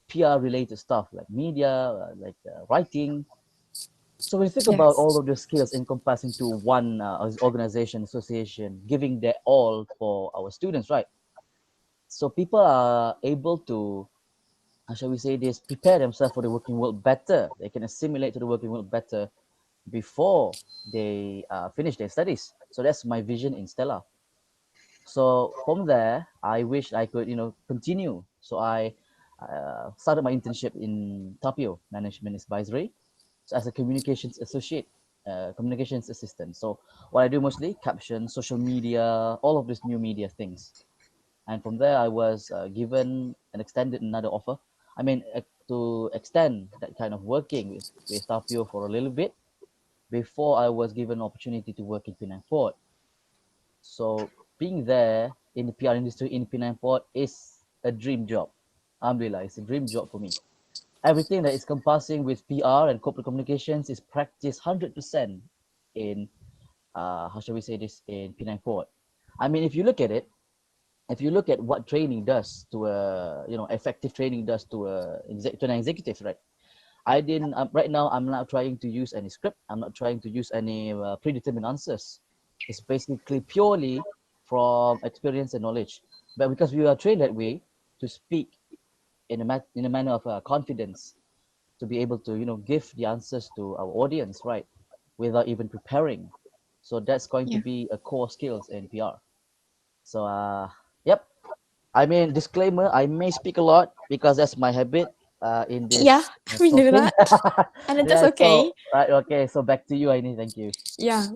PR related stuff like media, writing. So when you think about
Yes.
all of the skills encompassing to one organization, association, giving their all for our students, right? So people are able to, how shall we say this, prepare themselves for the working world better. They can assimilate to the working world better before they finish their studies. So that's my vision in Stella. So from there, I wish I could, continue. So I started my internship in Tapio Management Advisory, so as a communications associate, communications assistant. So what I do mostly caption, social media, all of these new media things. And from there, I was given and extended another offer. I mean, to extend that kind of working with Tapio for a little bit before I was given opportunity to work in Penang Port. So being there in the PR industry in Penang Port is a dream job. Alhamdulillah, it's a dream job for me. Everything that is compassing with PR and corporate communications is practiced 100% in, how shall we say this, in Penang Port. I mean, if you look at it, if you look at what training does to a, effective training does to to an executive, right? I didn't, right now, I'm not trying to use any script. I'm not trying to use any predetermined answers. It's basically purely from experience and knowledge. But because we are trained that way to speak in a manner of confidence, to be able to, give the answers to our audience, right? Without even preparing. So that's going to
Yeah.
be a core skills in PR. So, yep. I mean, disclaimer, I may speak a lot because that's my habit in
Yeah,
this
we know
talking.
that. And that's
Yeah,
okay.
so, right, okay. So back to you, Aini. Thank you.
Yeah.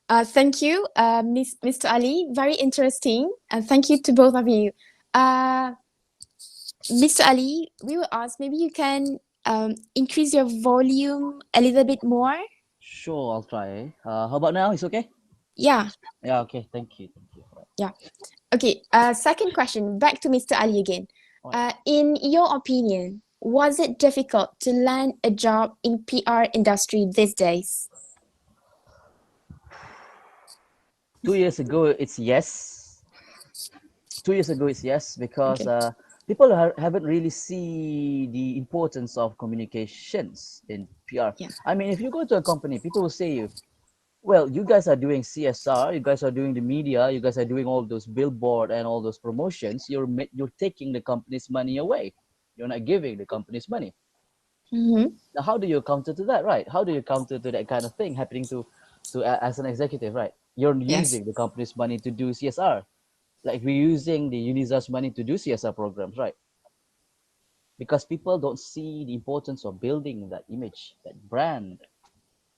Thank you, Mr. Ali. Very interesting. And thank you to both of you. Uh, Mr. Ali, we will ask maybe you can increase your volume a little bit more.
Sure, I'll try. How about now? It's okay?
Yeah.
Yeah, okay. Thank you. Thank you for that.
Yeah. Okay. Second question, back to Mr. Ali again.
All right.
In your opinion, was it difficult to land a job in PR industry these days?
2 years ago, it's yes. 2 years ago, it's yes because
Okay.
people haven't really see the importance of communications in PR.
Yeah.
I mean, if you go to a company, people will say you, well, you guys are doing CSR, you guys are doing the media, you guys are doing all those billboard and all those promotions. You're taking the company's money away. You're not giving the company's money.
Mm-hmm.
Now, how do you counter to that, right? How do you counter to that kind of thing happening to as an executive, right? You're
Yes.
using the company's money to do CSR, like we're using the UniSZA's money to do CSR programs, right? Because people don't see the importance of building that image, that brand,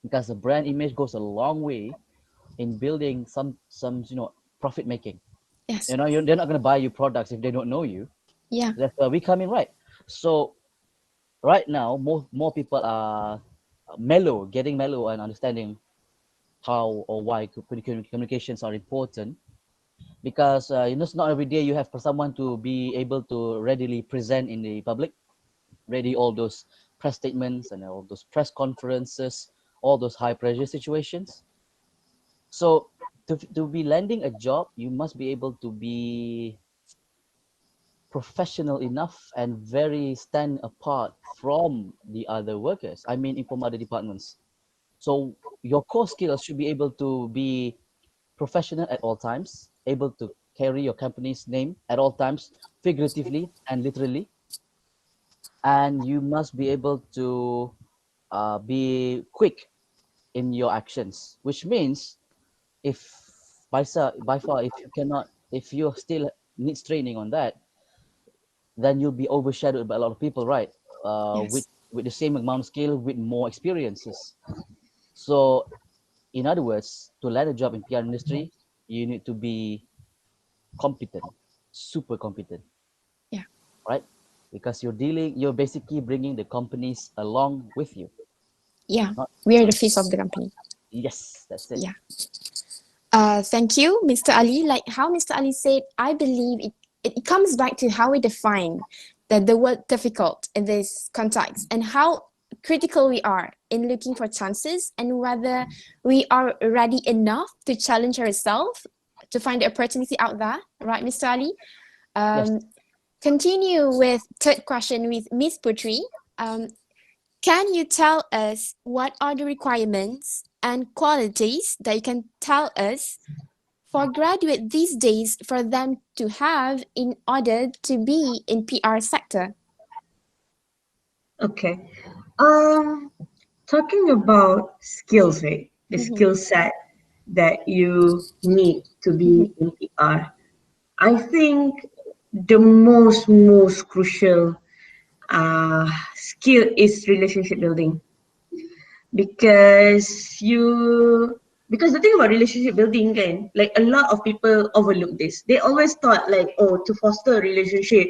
because the brand image goes a long way in building some profit making.
Yes.
They're not going to buy you products if they don't know you.
Yeah.
That's where we come in, right? So right now more people are getting mellow and understanding how or why communications are important, because it's not every day you have for someone to be able to readily present in the public, ready all those press statements and all those press conferences, all those high pressure situations. So to be landing a job, you must be able to be professional enough and very stand apart from the other workers. I mean, from other departments. So your core skills should be able to be professional at all times, able to carry your company's name at all times, figuratively and literally, and you must be able to be quick in your actions, which means if by far if you cannot, if you still needs training on that, then you'll be overshadowed by a lot of people, right?
Yes.
With the same amount of skill, with more experiences. So, in other words, to land a job in PR industry, you need to be competent, super competent,
Yeah.
right? Because you're basically bringing the companies along with you.
Yeah.
Not,
We are the face of the company.
yes, that's it.
Yeah. Thank you, Mr. Ali. Like how Mr. Ali said, I believe it comes back to how we define the word difficult in this context and how critical we are in looking for chances and whether we are ready enough to challenge ourselves to find the opportunity out there, right, Mr. Ali?
Yes.
Continue with third question with Miss Putri. Um, can you tell us what are the requirements and qualities that you can tell us for graduate these days for them to have in order to be in PR sector?
Okay. Um, Talking about skills, right? The skill set that you need to be in PR. I think the most crucial skill is relationship building, because the thing about relationship building kan, like a lot of people overlook this. They always thought like, oh, to foster a relationship,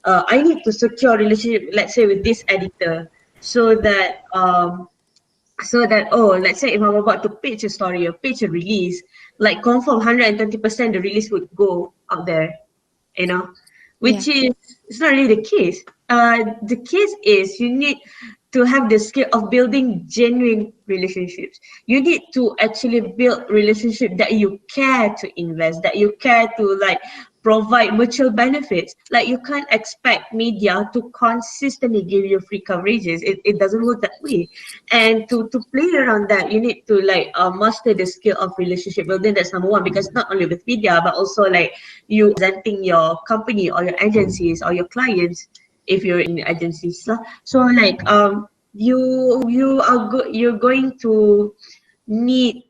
I need to secure a relationship, let's say with this editor, so that oh, let's say if I'm about to pitch a story or pitch a release, like confirm 120% the release would go out there, you know,
Yeah.
which is it's not really the case. The case is you need to have the skill of building genuine relationships. You need to actually build relationship that you care to invest, that you care to like provide mutual benefits. Like you can't expect media to consistently give you free coverages. It doesn't work that way. And to play around that, you need to like master the skill of relationship building. That's number one, because not only with media, but also like you presenting your company or your agencies or your clients if you're in agencies lah. So like you're going to need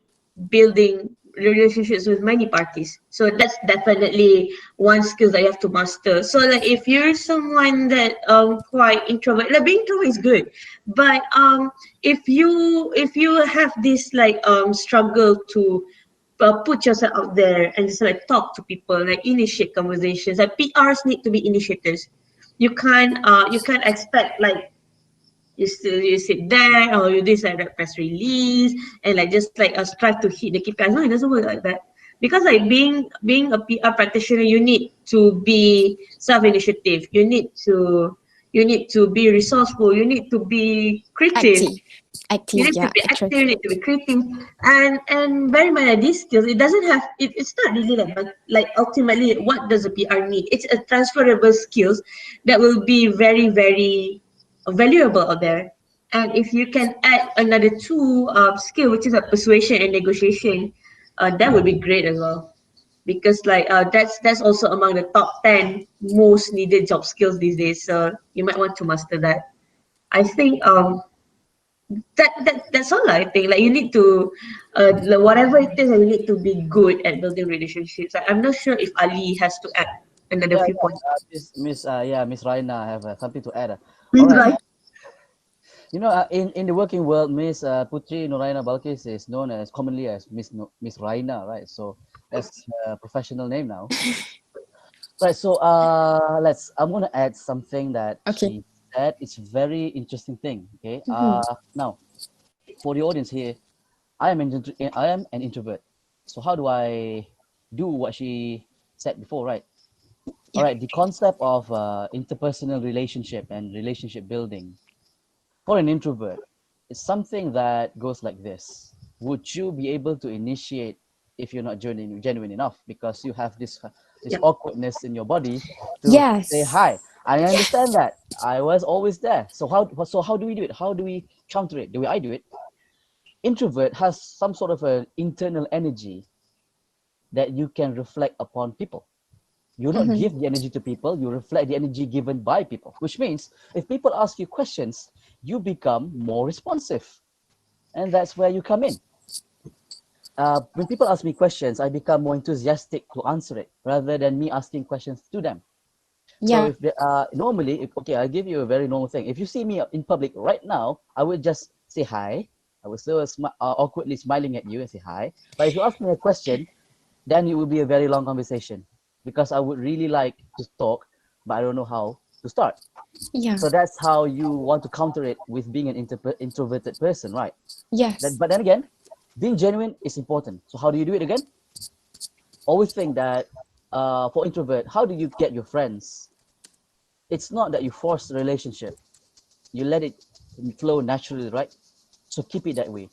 building relationships with many parties. So that's definitely one skill that you have to master. So like if you're someone that quite introvert, like being introvert is good, but if you have this like struggle to put yourself out there and just like talk to people, like initiate conversations. Like PRs need to be initiators. You can't expect like you sit there or you this like that press release and like just like strive to hit the KPIs. No, it doesn't work like that. Because like being a PR practitioner, you need to be self-initiative. You need to be resourceful. You need to be creative.
Active.
You
Active,
need to
yeah,
be active,
active.
you need to be creative, and very much like these skills. It doesn't have it's not really like ultimately what does a PR need. It's a transferable skills that will be very, very valuable out there. And if you can add another two skill, which is a persuasion and negotiation, that would be great as well. Because like that's also among the top 10 most needed job skills these days. So you might want to master that. I think that's all I think. Like you need to like, whatever it is, you need to be good at building relationships. I'm not sure if Ali has to add another
Yeah,
few
yeah.
points.
Miss Raina, have something to add. All
Please,
right.
right?
In the working world, Miss Putri Nuraina Balkis is known as commonly as Miss Raina, right? So that's her professional name now. Right. So I'm gonna add something that
Okay.
she said, it's very interesting thing. Okay. Now for the audience here, I am an introvert. So how do I do what she said before, right? All right. The concept of interpersonal relationship and relationship building for an introvert is something that goes like this. Would you be able to initiate if you're not genuine enough because you have this
Yep.
awkwardness in your body to say
Yes.
hi? I understand that. I was always there. So how do we do it? How do we counter it? The way I do it, introvert has some sort of an internal energy that you can reflect upon people. You don't give the energy to people, you reflect the energy given by people, which means if people ask you questions, you become more responsive. And that's where you come in. When people ask me questions, I become more enthusiastic to answer it rather than me asking questions to them. So
Yeah.
if they normally, okay, I'll give you a very normal thing. If you see me in public right now, I would just say hi. I will still awkwardly smiling at you and say hi. But if you ask me a question, then it will be a very long conversation because I would really like to talk, but I don't know how to start.
Yeah.
So that's how you want to counter it with being an introverted person, right?
Yes.
But then again, being genuine is important. So how do you do it again? Always think that for introvert, how do you get your friends? It's not that you force the relationship. You let it flow naturally, right? So keep it that way.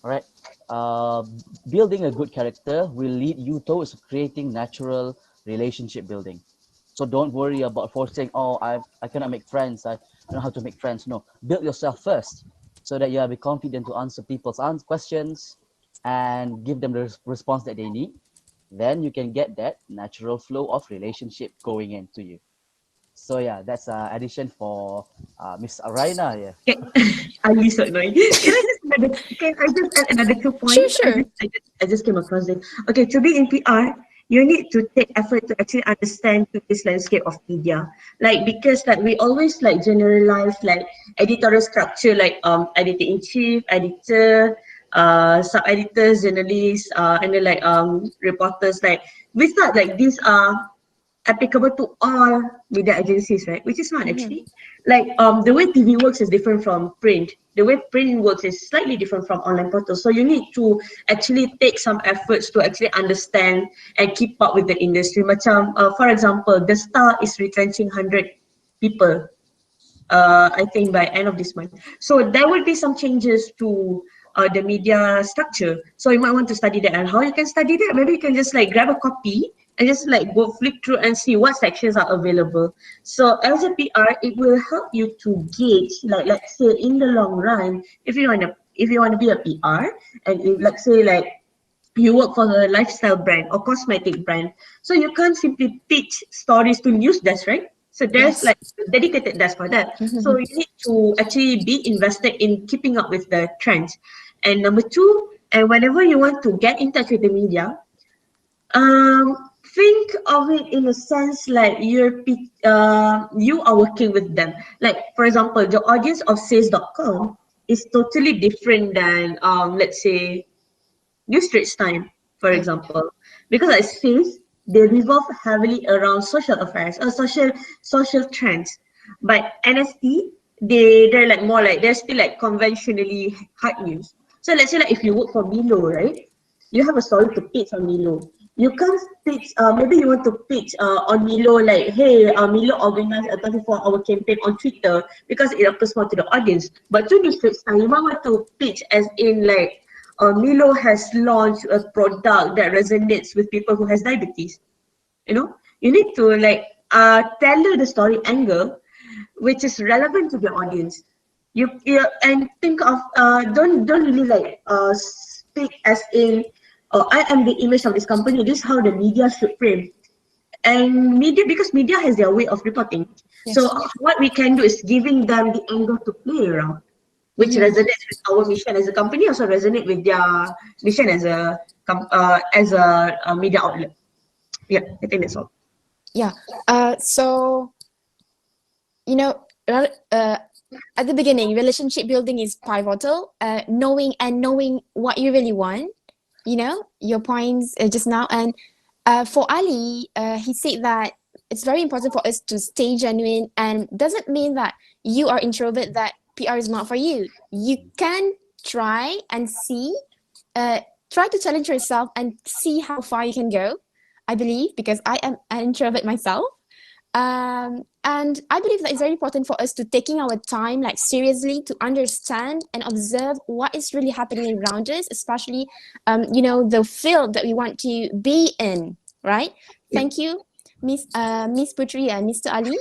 All right. Uh, Building a good character will lead you towards creating natural relationship building. So don't worry about forcing. Oh, I cannot make friends. I don't know how to make friends. No, build yourself first, so that you are be confident to answer people's questions and give them the response that they need. Then you can get that natural flow of relationship going into you. So yeah, that's addition for Miss Araina. Yeah.
Okay. Ali so annoying. Can I just add another 2 points?
Sure, sure.
I just came across it. Okay, to be in PR, you need to take effort to actually understand this landscape of media. Like because like we always like generalize like editorial structure like editor in chief, editor, sub editors, journalists, and then like reporters. Like we thought like these are applicable to all media agencies, right? Which is not actually. Like the way TV works is different from print. The way print works is slightly different from online portals. So you need to actually take some efforts to actually understand and keep up with the industry. Macam, for example, the Star is retrenching 100 people. I think by end of this month. So there will be some changes to the media structure. So you might want to study that, and how you can study that. Maybe you can just like grab a copy and just like go flick through and see what sections are available. So as a PR, it will help you to gauge, like let's say in the long run, if you want to be a PR, and if let's say like you work for a lifestyle brand or cosmetic brand, so you can't simply pitch stories to news desk, right? So there's
Yes.
like a dedicated desk for that. So you need to actually be invested in keeping up with the trends. And number two, and whenever you want to get in touch with the media, think of it in a sense like you are working with them. Like for example, the audience of sales.com is totally different than let's say New Straits Time, for example, because I see they revolve heavily around social affairs or social trends. But NST, they're like more like they're still like conventionally hard news. So let's say like if you work for Milo, right? You have a story to pitch on Milo. You can't pitch. Maybe you want to pitch on Milo like, hey, Milo organized a 24-hour campaign on Twitter because it appeals more to the audience. But to New Straits Time, you might want to pitch as in like Milo has launched a product that resonates with people who has diabetes. You know, you need to like tailor the story angle which is relevant to the audience. You and think of don't really like speak as in I am the image of this company. This is how the media should frame. And media, because media has their way of reporting. So what we can do is giving them the angle to play around, which resonates with our mission as a company, also resonate with their mission as a media outlet. Yeah, I think that's all.
Yeah. So, you know, at the beginning, relationship building is pivotal. Knowing what you really want. You know, your points just now. And for Ali, he said that it's very important for us to stay genuine, and doesn't mean that you are introvert that PR is not for you. You can try and see, try to challenge yourself and see how far you can go. I believe, because I am an introvert myself. And I believe that it's very important for us to taking our time like seriously to understand and observe what is really happening around us, especially the field that we want to be in, right? Thank you, Miss Putri and Mr. Ali.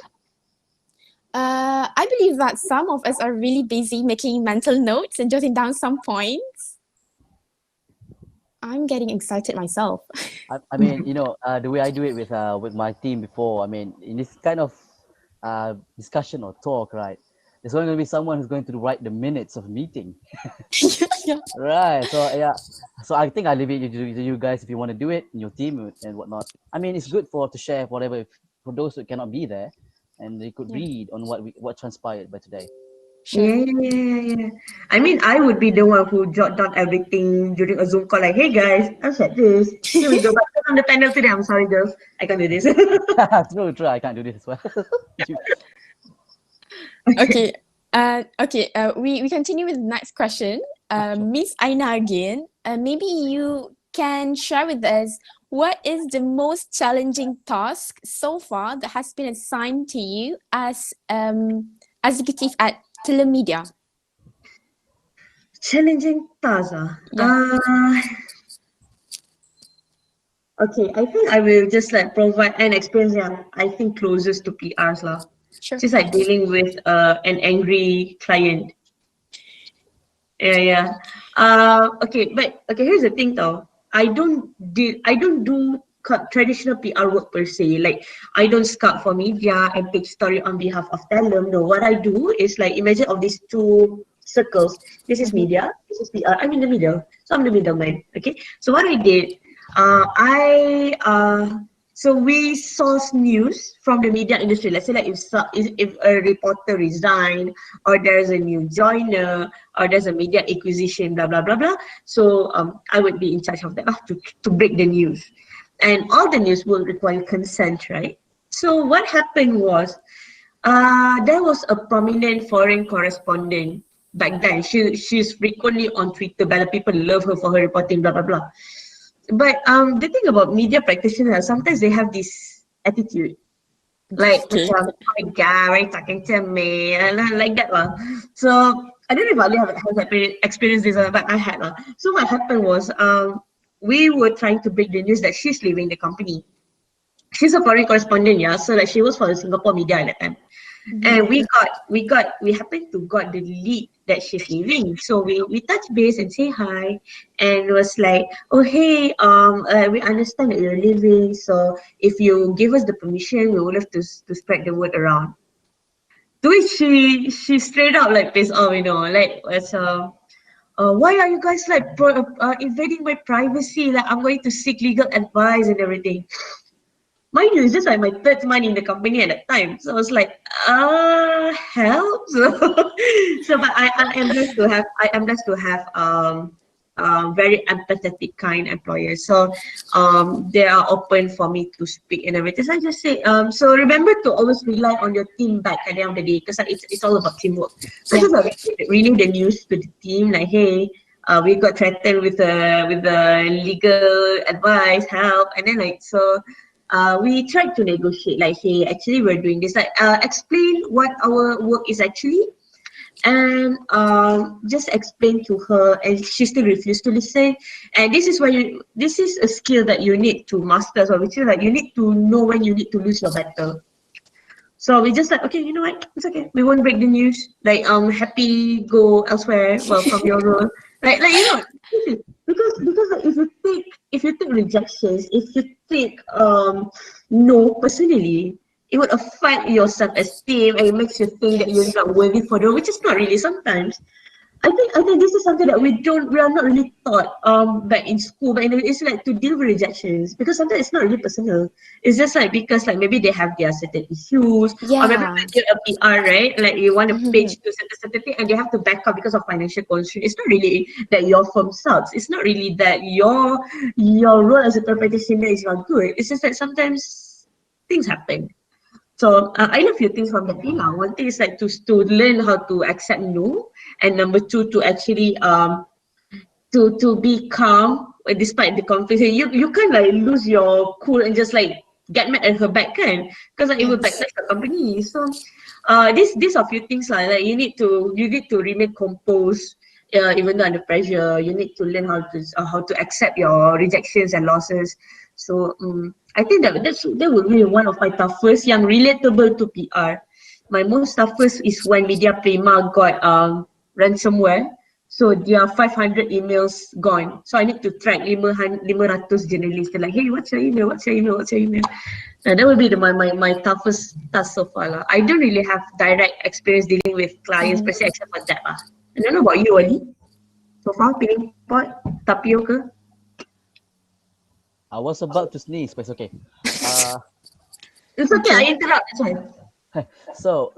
I believe that some of us are really busy making mental notes and jotting down some points. I'm getting excited myself.
I mean, the way I do it with my team before. I mean, in this kind of discussion or talk, right? There's going to be someone who's going to write the minutes of meeting.
Yeah.
Right. So yeah. So I think I leave it to you guys if you want to do it in your team and whatnot. I mean, it's good to share whatever for those who cannot be there, and they could
Yeah.
read on what transpired by today.
Sure.
Yeah. I mean, I would be the one who jot down everything during a Zoom call, like, hey guys, I said this. Here we go. But on the panel today, I'm sorry, girls. I can't do this.
True. I can't do this as well.
Okay. We continue with the next question.
Sure.
Miss Aina again. Maybe you can share with us what is the most challenging task so far that has been assigned to you as executive at Telemedia?
Challenging task.
Yeah.
Okay, I think I will just like provide an experience yang I think closest to PRs lah.
Sure.
Just like dealing with an angry client. Yeah. Okay, here's the thing though. I don't do traditional PR work per se. Like I don't scout for media and pick story on behalf of Telem. No, what I do is like imagine of these two circles. This is media, this is PR. I'm in the middle, so I'm the middleman. Okay, so what I did, so we source news from the media industry. Let's say like if a reporter resigned, or there's a new joiner, or there's a media acquisition, blah blah blah blah. So I would be in charge of that to break the news, and all the news will require consent, right? So what happened was, there was a prominent foreign correspondent back then. She's frequently on Twitter, but people love her for her reporting, blah blah blah. But the thing about media practitioners, sometimes they have this attitude, like macam, oh my god, why you talking to me, and like that lah. So I don't know if Ali has experienced this, but I had lah. So what happened was, we were trying to break the news that she's leaving the company. She's a foreign correspondent, yeah. So like she was for the Singapore media at that time. And we happened to got the lead that she's leaving. So we touch base and say hi, and it was like, oh hey, we understand that you're leaving. So if you give us the permission, we would love to spread the word around. To which she straight out like pissed off, like why are you guys like invading my privacy? Like I'm going to seek legal advice and everything. Mind you, it's just like my third month in the company at that time. So I was like, help. So but I am blessed to have very empathetic kind employers. So they are open for me to speak and everything. So I just say, so remember to always rely on your team back at the end of the day, because it's all about teamwork. So just like reading the news to the team, like, hey, we got threatened with the legal advice, help, and then like so. We tried to negotiate, like, hey, actually we're doing this, like explain what our work is actually, and just explain to her, and she still refused to listen. And this is a skill that you need to master, so which is like you need to know when you need to lose your battle. So we just like, okay, you know what, it's okay, we won't break the news, like happy go elsewhere, well, from your role, like because if you take rejections, if you take no personally, it would affect your self-esteem, and it makes you think that you're not worthy for the, which is not really sometimes. I think this is something that we are not really taught back in school, but it's like to deal with rejections, because sometimes it's not really personal. It's just like because like maybe they have their certain issues, or maybe like you're a PR, right? Like you want to pitch to certain thing, and they have to back up because of financial constraint. It's not really that your firm sucks. It's not really that your role as a third practitioner is not good. It's just that sometimes things happen. So I learned a few things from that thing. One thing is like to learn how to accept no, and number two to actually to be calm despite the conflict. You can't like lose your cool and just like get mad at her back, kan? Because like, it will
Yes.
backlash the company. So these are few things like you need to remain composed. Even though under pressure, you need to learn how to accept your rejections and losses. So I think that would be one of my toughest, yang relatable to PR. My most toughest is when Media Prima got ransomware. So their 500 emails gone. So I need to track 500 journalists. They're like, hey, what's your email? What's your email? What's your email? That would be my toughest task so far. Lah. I don't really have direct experience dealing with clients per se except for that. Lah. I don't know about you, Ali. So far, pilih pot, tapioca.
I was about to sneeze, but it's okay.
It's okay,
Okay.
I interrupt. That's why.
So,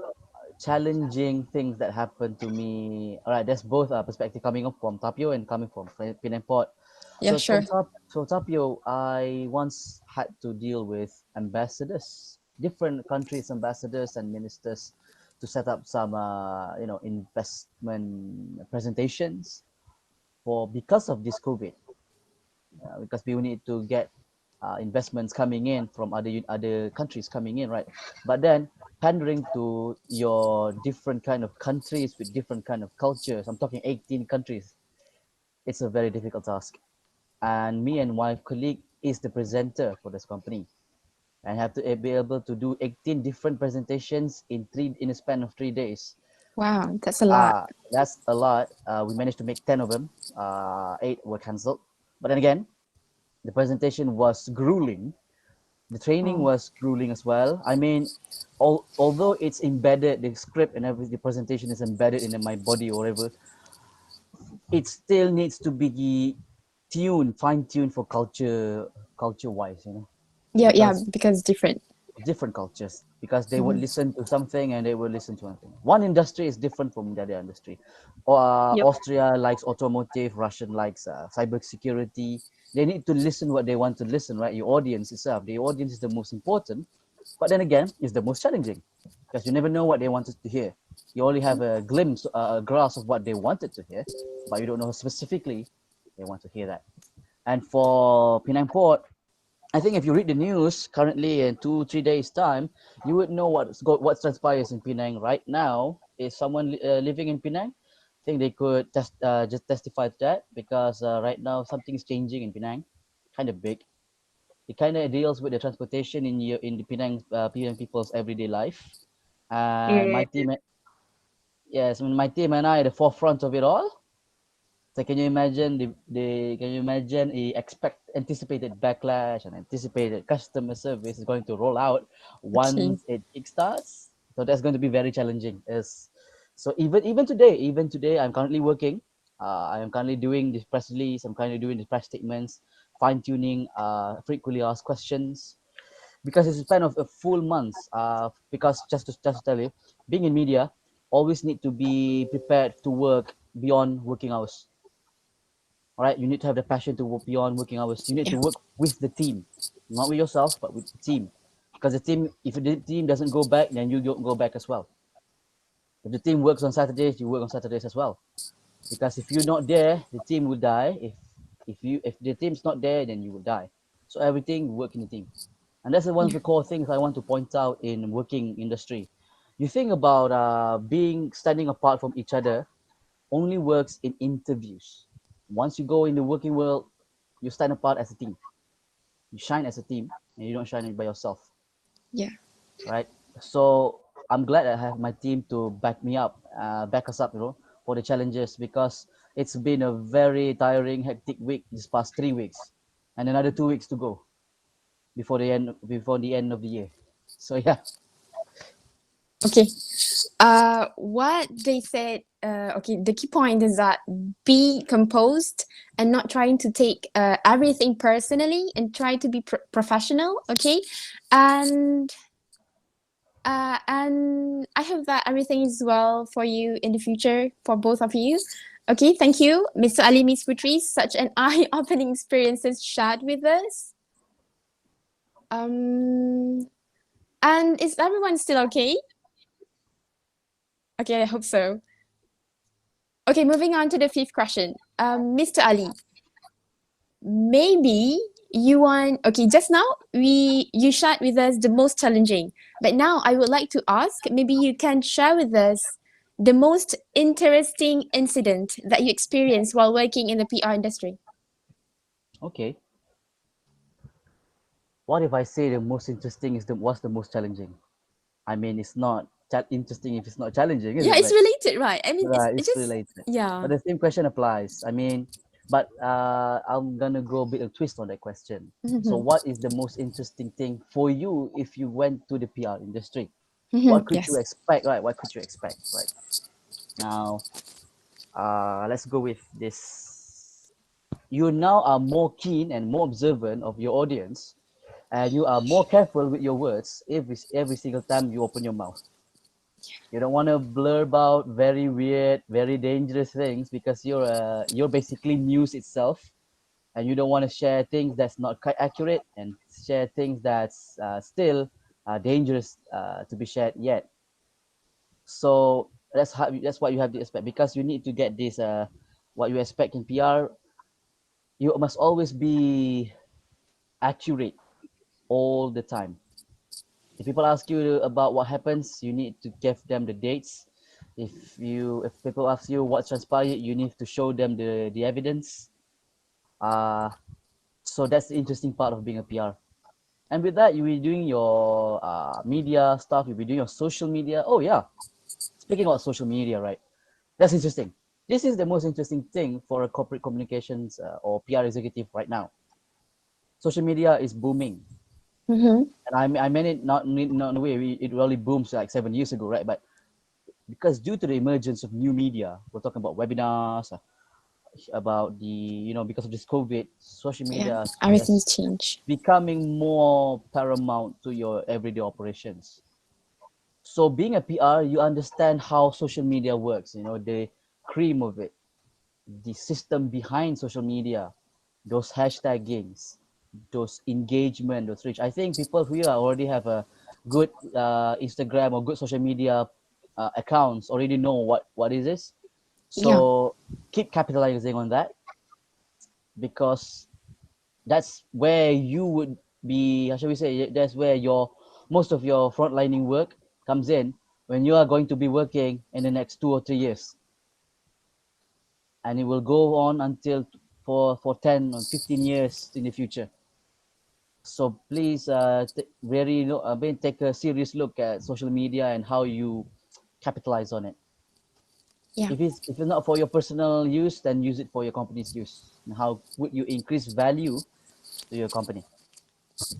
challenging things that happened to me. All right, there's both perspective coming up from Tapio and coming from Penang Port.
Yeah,
So
sure.
Tapio, I once had to deal with ambassadors, different countries' ambassadors and ministers, to set up some investment presentations for because of this COVID. Because we need to get investments coming in from other countries coming in, right? But then pandering to your different kind of countries with different kind of cultures. I'm talking 18 countries. It's a very difficult task. And me and my colleague is the presenter for this company, and have to be able to do 18 different presentations in a span of 3 days.
Wow, that's a lot.
That's a lot. We managed to make 10 of them. 8 were cancelled. But then again, the presentation was grueling. The training
Oh.
was grueling as well. I mean, although it's embedded, the script and everything, the presentation is embedded in my body or whatever, it still needs to be fine-tuned for culture-wise,
Yeah,
because
because different.
different cultures, because they would
Mhm.
listen to something and they would listen to anything. One industry is different from the other industry.
Yep.
Austria likes automotive, Russian likes cyber security. They need to listen what they want to listen, right? Your audience itself. The audience is the most important, but then again, it's the most challenging because you never know what they wanted to hear. You only have a glimpse, a grasp of what they wanted to hear, but you don't know specifically they want to hear that. And for Penang Port, I think if you read the news currently in 2-3 days time, you would know what transpires in Penang right now. Is someone living in Penang? I think they could just testify to that, because right now something is changing in Penang, kind of big. It kind of deals with the transportation in the Penang people's everyday life. And
Yeah.
yes, my team and I are the forefront of it all. So can you imagine the anticipated backlash and anticipated customer service is going to roll out
Okay.
once it kickstarts? So that's going to be very challenging. So even today, I'm currently working. I am currently doing this press release. I'm currently doing the press statements, fine tuning, frequently asked questions, because it's a span of a full month. Because just to tell you, being in media, always need to be prepared to work beyond working hours. All right, you need to have the passion to work beyond working hours. You need
Yeah.
to work with the team, not with yourself, but with the team. Because if the team doesn't go back, then you don't go back as well. If the team works on Saturdays, you work on Saturdays as well. Because if you're not there, the team will die. If the team's not there, then you will die. So everything work in the team, and that's one of
Yeah.
the core things I want to point out in working industry. You think about being standing apart from each other only works in interviews. Once you go in the working world, you stand apart as a team. You shine as a team, and you don't shine it by yourself,
Yeah.
right? So I'm glad I have my team to back us up, for the challenges, because it's been a very tiring, hectic week this past 3 weeks, and another 2 weeks to go before the end of the year. So yeah.
Okay. What they said, okay, the key point is that be composed and not trying to take everything personally, and try to be professional, okay? And I hope that everything is well for you in the future, for both of you. Okay, thank you, Mr. Ali, Miss Putri, such an eye-opening experiences shared with us. Um, And is everyone still okay? Okay, I hope so. Okay, moving on to the fifth question. Mr. Ali, maybe you want, okay, just now you shared with us the most challenging, but now I would like to ask, maybe you can share with us the most interesting incident that you experienced while working in the PR industry.
Okay. What if I say the most interesting is what's the most challenging? I mean, it's not interesting if it's not challenging, is
Yeah,
it?
it's
Like,
related, right? I mean,
right,
it's
it's
just,
related.
yeah.
But the same question applies. I mean, but I'm gonna go a bit of twist on that question. So, what is the most interesting thing for you if you went to the PR industry? What could you
Yes.
expect, right? What could you expect, right? Now, let's go with this. You now are more keen and more observant of your audience, and you are more careful with your words every single time you open your mouth. You don't want to blurb out very weird, very dangerous things because you're basically news itself, and you don't want to share things that's not quite accurate and share things that's still dangerous to be shared yet. So that's what you have to expect, because you need to get this what you expect in PR. You must always be accurate all the time. If people ask you about what happens, you need to give them the dates. If people ask you what transpired, you need to show them the evidence. Uh, so that's the interesting part of being a PR. And with that, you'll be doing your media stuff. You'll be doing your social media. Oh yeah, speaking about social media, right? That's interesting. This is the most interesting thing for a corporate communications or PR executive right now. Social media is booming,
Mm-hmm.
and I mean it not in a way it really booms like 7 years ago, right? But because due to the emergence of new media, we're talking about webinars, about the because of this COVID, social
Yeah,
media
everything's
has
changed.
becoming more paramount to your everyday operations. So being a PR, you understand how social media works, the cream of it, the system behind social media, those hashtaggings, those engagement, those reach. I think people here already have a good Instagram or good social media accounts, already know what is this.
Yeah.
So keep capitalizing on that, because that's where you would be, how shall we say, that's where your most of your frontlining work comes in, when you are going to be working in the next 2 or 3 years, and it will go on until for 10 or 15 years in the future. So please take a serious look at social media and how you capitalize on it.
Yeah.
If it's not for your personal use, then use it for your company's use. And how would you increase value to your company?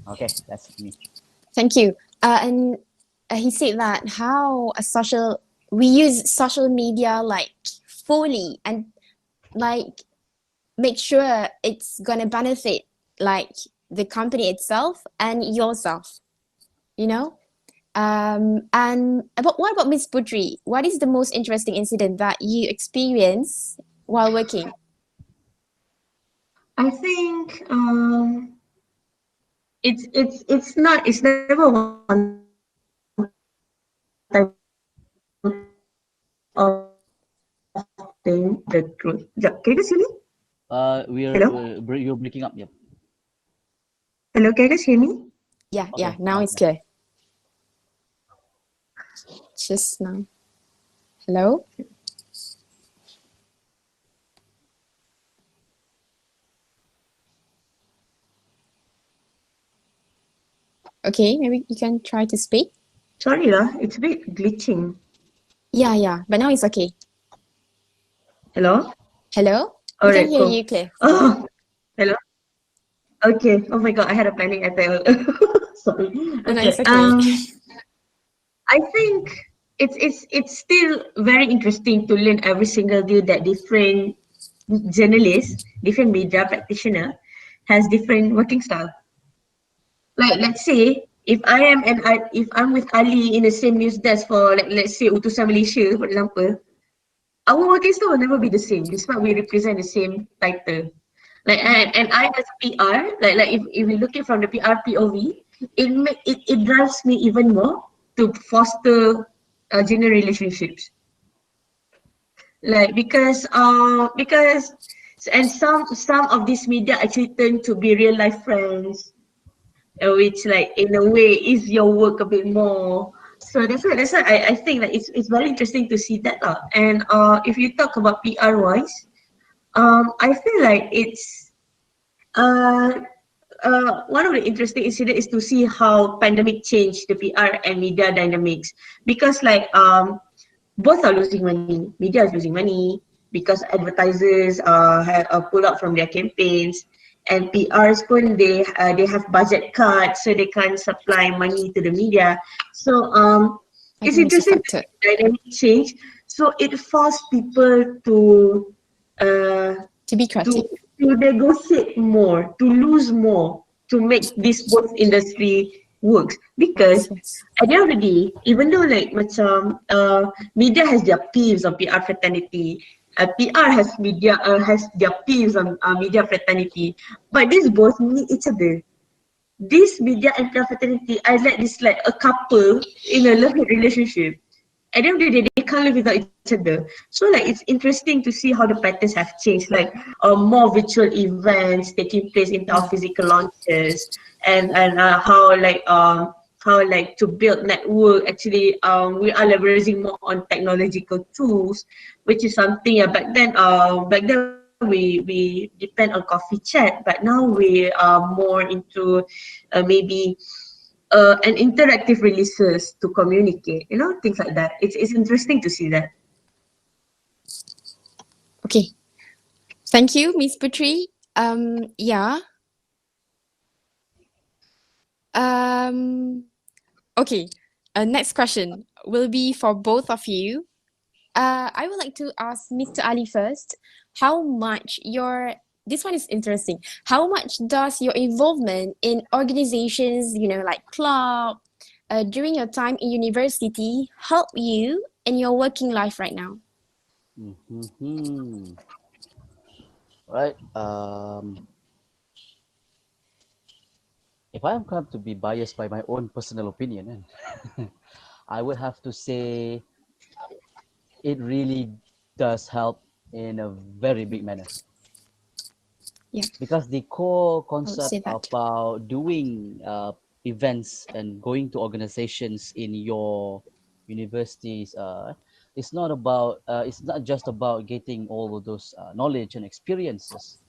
Okay, that's me.
Thank you. And he said that we use social media like fully and like make sure it's gonna benefit like the company itself and yourself, you know? And what about Miss Putri? What is the most interesting incident that you experience while working?
I think it's never one time of thing the truth. Yeah, can you guys hear me? Hello?
You're breaking up. Yep.
Hello, can you guys hear me?
Yeah,
Okay.
now it's clear. Just now. Hello? Okay, maybe you can try to speak.
Sorry it's a bit glitching.
Yeah, but now it's okay.
Hello?
Hello? We can
Alright,
hear
cool.
you clear.
Oh, hello? Okay. Oh my god, I had a panic attack. Sorry.
No,
Okay.
it's okay.
I think it's still very interesting to learn every single day that different journalists, different media practitioner has different working style. Like let's say if I'm with Ali in the same news desk for like let's say Utusan Malaysia for example, our working style will never be the same despite we represent the same title. Like and I as a PR, like if we're looking from the PR POV, it drives me even more to foster genuine relationships. Like because and some of these media actually turn to be real life friends, which like in a way is your work a bit more. So that's why I think that it's very interesting to see that lah. And if you talk about PR wise, I feel like it's uh one of the interesting incident is to see how pandemic changed the PR and media dynamics, because like both are losing money. Media is losing money because advertisers pull out from their campaigns, and PRs pun they have budget cuts, so they can't supply money to the media. So
I
it's
think it's
interesting to
affected.
see dynamic change. So it forced people uh,
To be
to
creative.
negotiate more, to lose more, to make this both industry works. Because
Yes.
at the end of the day, even though like macam media has their peeves on PR fraternity, PR has their peeves on media fraternity, but these both need each other. This media and PR fraternity are like this like a couple in a love relationship. At the end of the day, they can't live without each other. So like it's interesting to see how the patterns have changed, like more virtual events taking place in our
Yeah.
physical launches, and how like to build network actually we are leveraging more on technological tools, which is something back then we depend on coffee chat, but now we are more into maybe and interactive releases to communicate, things like that. It's interesting to see that.
Okay. Thank you, Miss Putri. Yeah. Um, okay. Next question will be for both of you. I would like to ask Mr. Ali first. How much your this one is interesting. How much does your involvement in organizations, like club, during your time in university help you in your working life right now?
Mm-hmm. Right. If I am come to be biased by my own personal opinion, I would have to say it really does help in a very big manner.
Yeah,
Because the core
I would say
concept
that.
about doing events and going to organizations in your universities, it's not just about getting all of those knowledge and experiences.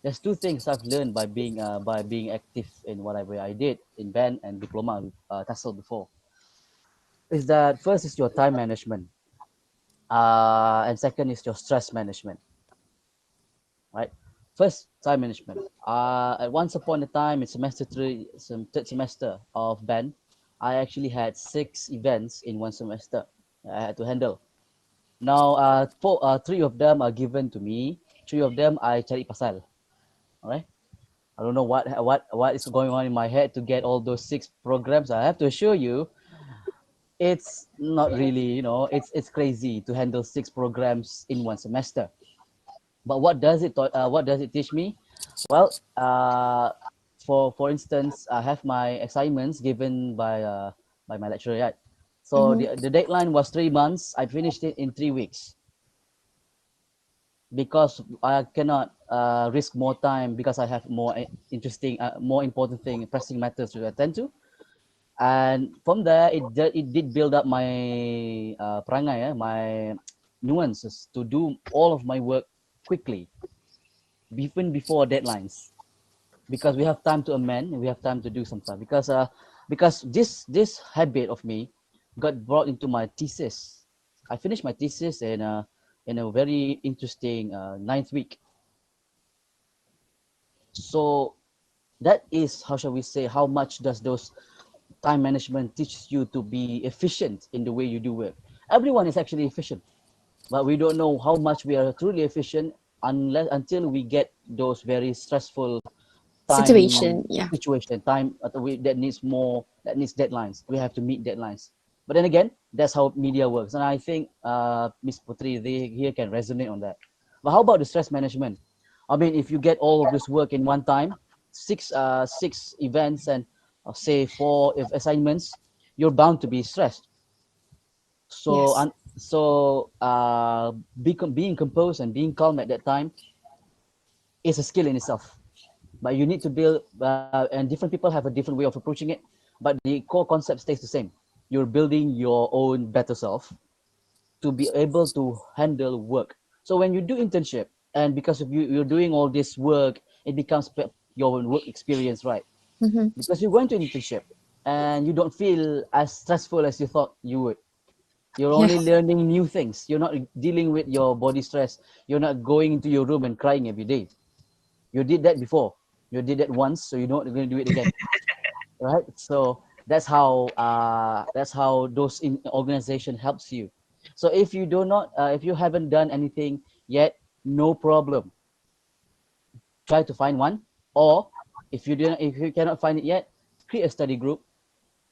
There's two things I've learned by being active in whatever I did in band and diploma with TESOL before. Is that first is your time management, and second is your stress management, right? First, time management. At once upon a time, in semester three, third semester of band, I actually had 6 events in one semester I had to handle. Now, three of them are given to me. 3 of them I cari pasal. Alright. I don't know what is going on in my head to get all those 6 programs. I have to assure you, it's not really, it's crazy to handle 6 programs in one semester. But what does it teach me? Well, for instance, I have my assignments given by my lecturer, right? So
Mm-hmm.
the deadline was 3 months. I finished it in 3 weeks because I cannot risk more time because I have more interesting, more important thing, pressing matters to attend to. And from there, it did build up my perangai, my nuances to do all of my work quickly, even before deadlines, because we have time to amend and we have time to do some stuff. Because this habit of me got brought into my thesis. I finished my thesis in a very interesting ninth week. So that is, how shall we say, how much does those time management teaches you to be efficient in the way you do work. Everyone is actually efficient, but we don't know how much we are truly efficient until we get those very stressful time
Situation, yeah.
situation, time that needs more, that needs deadlines. We have to meet deadlines. But then again, that's how media works, and I think Miss Putri they here can resonate on that. But how about the stress management? I mean, if you get all of this work in one time, six events, and say 4 if assignments, you're bound to be stressed. So
Yes.
being composed and being calm at that time is a skill in itself. But you need to build, and different people have a different way of approaching it. But the core concept stays the same. You're building your own better self to be able to handle work. So when you do internship, and because of you're doing all this work, it becomes your work experience, right?
Mm-hmm.
Because you're going to internship and you don't feel as stressful as you thought you would. You're only
Yes.
learning new things. You're not dealing with your body stress. You're not going into your room and crying every day. You did that before. You did that once, so you're not going to do it again, right? So that's how those organization helps you. So if you do not, if you haven't done anything yet, no problem. Try to find one, or if you cannot find it yet, create a study group,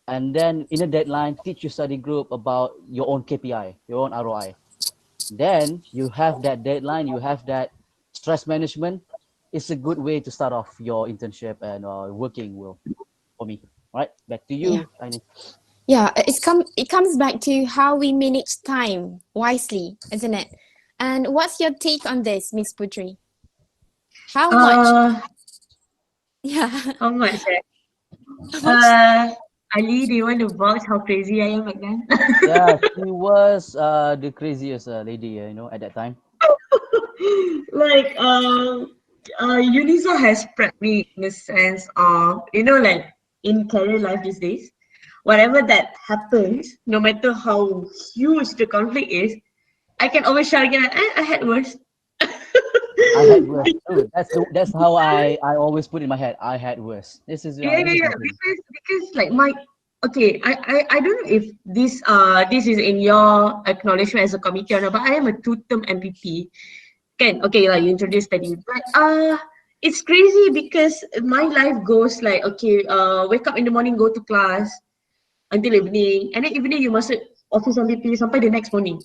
and then in a deadline, teach your study group about your own KPI, your own ROI. Then you have that deadline, you have that stress management. It's a good way to start off your internship and working will for me. All right, back to
Yeah.
you, Aini.
Yeah, it comes back to how we manage time wisely, isn't it? And what's your take on this, Miss Putri? How much?
Uh,
Yeah,
how much?
how much?
Uh, Ali, do you want to vouch how crazy I am back then?
Yeah, she was the craziest lady, at that time.
Like, UNIZA has prepped me in the sense of, like in career life these days, whatever that happens, no matter how huge the conflict is, I can always shout again, I had worse.
I had worse too. That's how I always put in my head. I had worse.
Yeah,
This
yeah,
is
yeah.
nothing.
Because like my okay, I don't know if this is in your acknowledgement as a committee or not, but I am a two-term MPP. Can okay, like you introduced study, but it's crazy because my life goes like okay, wake up in the morning, go to class until evening, and then evening you masuk office MPP sampai the next morning.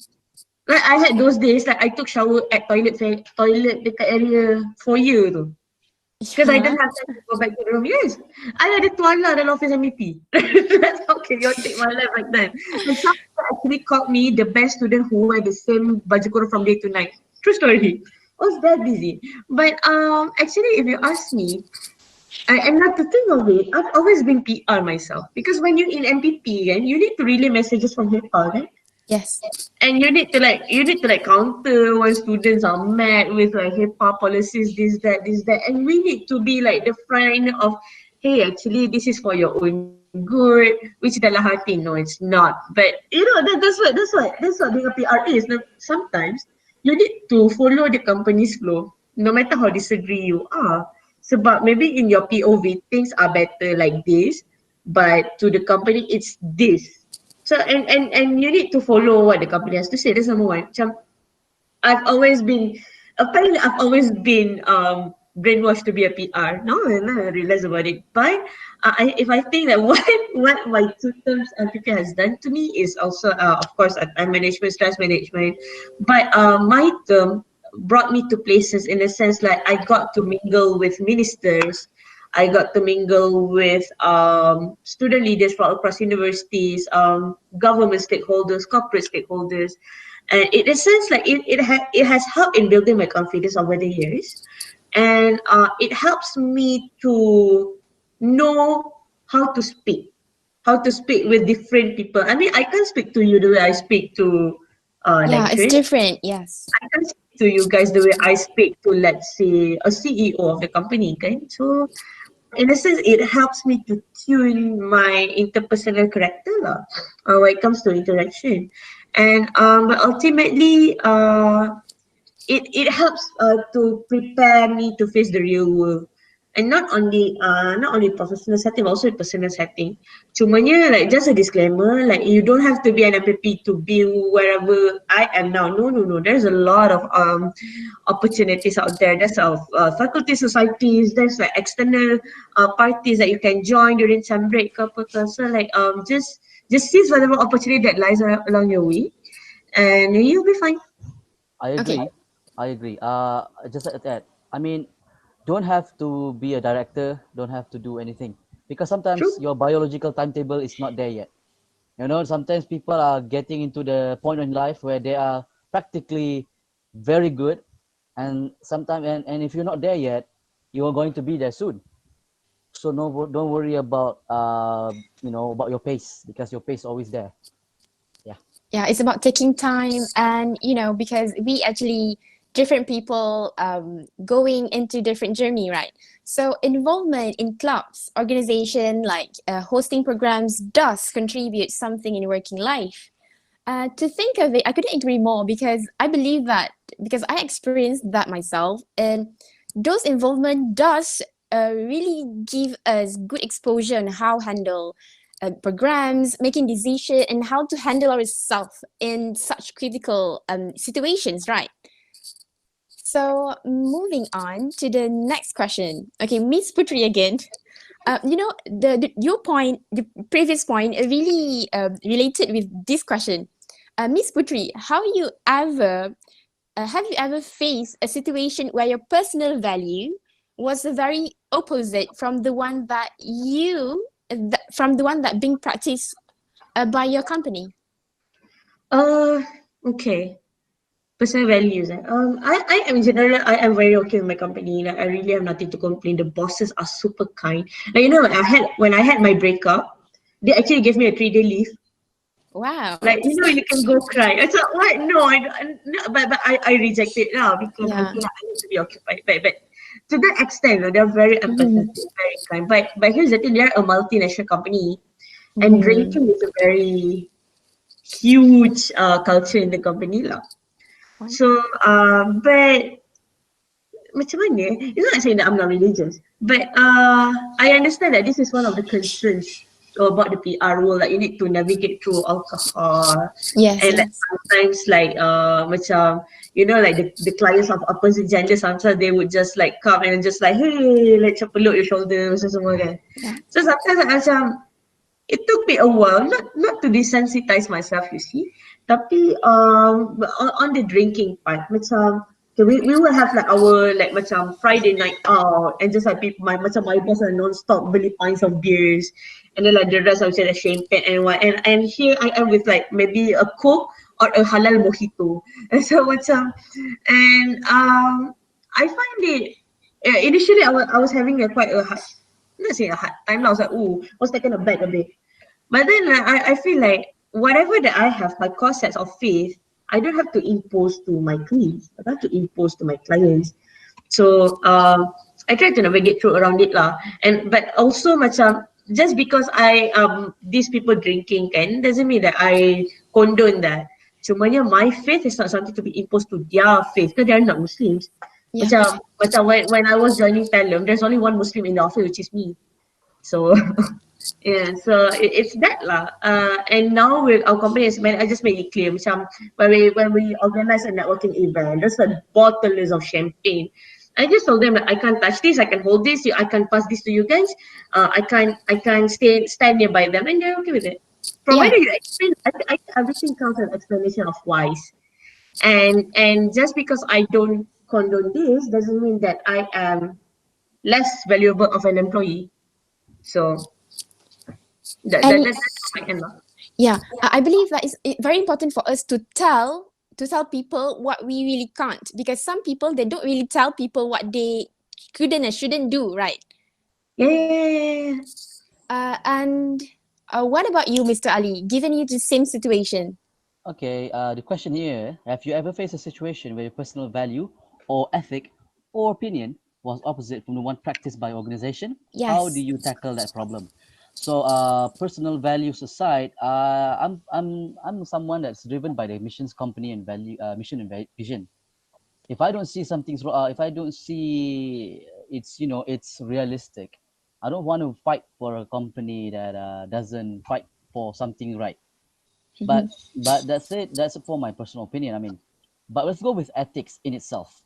Like I had those days like I took shower at toilet dekat area foyer tu. Because I
Yeah.
didn't have time to go back to the room. Yes, I ada tuala dalam office MEP. That's how chaotic my life back then. And someone actually called me the best student who wear the same baju kurung from day to night. True story. I was that busy. But actually, if you ask me, and not to think of it, I've always been PR myself. Because when you're in MPP, and you need to relay messages from HIPAA, right?
Yes.
And you need to like counter when students are mad with like HIPAA policies, this, that, and we need to be like the friend of, hey, actually this is for your own good, which dalam hati, no, it's not. But that's what being a PR is. Now, sometimes you need to follow the company's flow, no matter how disagree you are. Sebab maybe in your POV things are better like this, but to the company it's this. So and you need to follow what the company has to say. That's number one. Macam I've always been apparently I've always been brainwashed to be a PR. No, now I realize about it. But if I think that what my two terms MPP has done to me is also of course time management, stress management. But my term brought me to places in a sense like I got to mingle with ministers. I got to mingle with student leaders from across universities, government stakeholders, corporate stakeholders, and in a sense like it has helped in building my confidence over the years, and it helps me to know how to speak with different people. I mean, I can't speak to you the way I speak to
Yeah, it's
lecturers.
different. Yes.
I can't speak to you guys the way I speak to, let's say, a CEO of the company, okay? So in a sense, it helps me to tune my interpersonal character lah, when it comes to interaction. And but ultimately, it helps to prepare me to face the real world, and not only professional setting, but also personal setting. Cumanya like just a disclaimer, like you don't have to be an MPP to be wherever I am now. No, no, no. There's a lot of opportunities out there. There's faculty societies. There's like external parties that you can join during some break. Ke apa ke. So like just seize whatever opportunity that lies along your way, and you'll be fine.
I
Okay.
agree. I agree. Just like that. I mean, don't have to be a director. Don't have to do anything. because sometimes
True.
your biological timetable is not there yet. You know, sometimes people are getting into the point in life where they are practically very good, and sometimes, and if you're not there yet, you are going to be there soon. So no, don't worry about about your pace, because your pace is always there. Yeah.
Yeah, it's about taking time, and because we actually different people going into different journey, right? So involvement in clubs, organization, like hosting programs does contribute something in working life. To think of it, I couldn't agree more, because I believe that, because I experienced that myself, and those involvement does really give us good exposure on how handle programs, making decision, and how to handle ourselves in such critical situations, right? So moving on to the next question. Okay, Miss Putri again. Your point, the previous point, really related with this question. Miss Putri, have you ever faced a situation where your personal value was the very opposite from the one that being practiced by your company?
Uh, okay. Personal values. I am in general, I am very okay with my company. Like, I really have nothing to complain. The bosses are super kind. Like, when I had my breakup, they actually gave me a 3-day leave.
Wow.
Like, you can go cry. I thought, what? No, no, but I rejected it now because I
Yeah.
feel like I need to be occupied. But to that extent, they're very
Mhm.
empathetic, very kind. But here's the thing: they're a multinational company, and
Mhm.
drinking is a very huge culture in the company lah. So, but macam mana? It's not saying that I'm not religious, but I understand that this is one of the concerns about the PR role. Like you need to navigate through alcohol,
Yes,
and like
yes.
sometimes like macam like the clients of opposite gender, sometimes they would just like come and just like hey, like macam peluk your shoulder macam semua kan.
Yeah.
So sometimes I macam it took me a while not to desensitize myself, you see, tapi on the drinking part macam okay, we will have like our like macam Friday night out, and just like people my boss are non-stop beli pints of beers, and then like the rest I would say the champagne and what, and here I am with like maybe a Coke or a halal mojito. And so macam, and I find it initially I was having a quite a hard, not saying a hard time. I was like, oh, I was taken aback a bit. But then I feel like whatever that I have, my core sets of faith, I don't have to impose to my colleagues. I don't have to impose to my clients. So I try to navigate through around it lah. And but also macam just because I these people drinking kan doesn't mean that I condone that. Cumanya my faith is not something to be imposed to their faith because they are not Muslims.
Yeah.
Macam when I was joining Pelham, there's only one Muslim in the office, which is me. So yeah, so it's that lah. And now with our company, I just made it clear, macam when we organize a networking event, there's a bottles of champagne. I just told them that I can't touch this, I can hold this, I can pass this to you guys. I can't stand nearby them, and they're okay with it. Provided you explain, I think everything comes with explanation of whys. And just because I don't condone this doesn't mean that I am less valuable of an employee. So
And
that's my end.
yeah, I believe that it's very important for us to tell people what we really can't, because some people, they don't really tell people what they couldn't and shouldn't do, right?
Yeah.
And what about you, Mr. Ali? Given you the same situation.
Okay, the question here, have you ever faced a situation where your personal value or ethic or opinion was opposite from the one practiced by organization? How do
Yes.
you tackle that problem? So, personal values aside, I'm someone that's driven by the missions, company, and value, mission and vision. If I don't see something's wrong, if I don't see it's realistic, I don't want to fight for a company that doesn't fight for something right.
Mhm.
But that's it. That's for my personal opinion. I mean, but let's go with ethics in itself.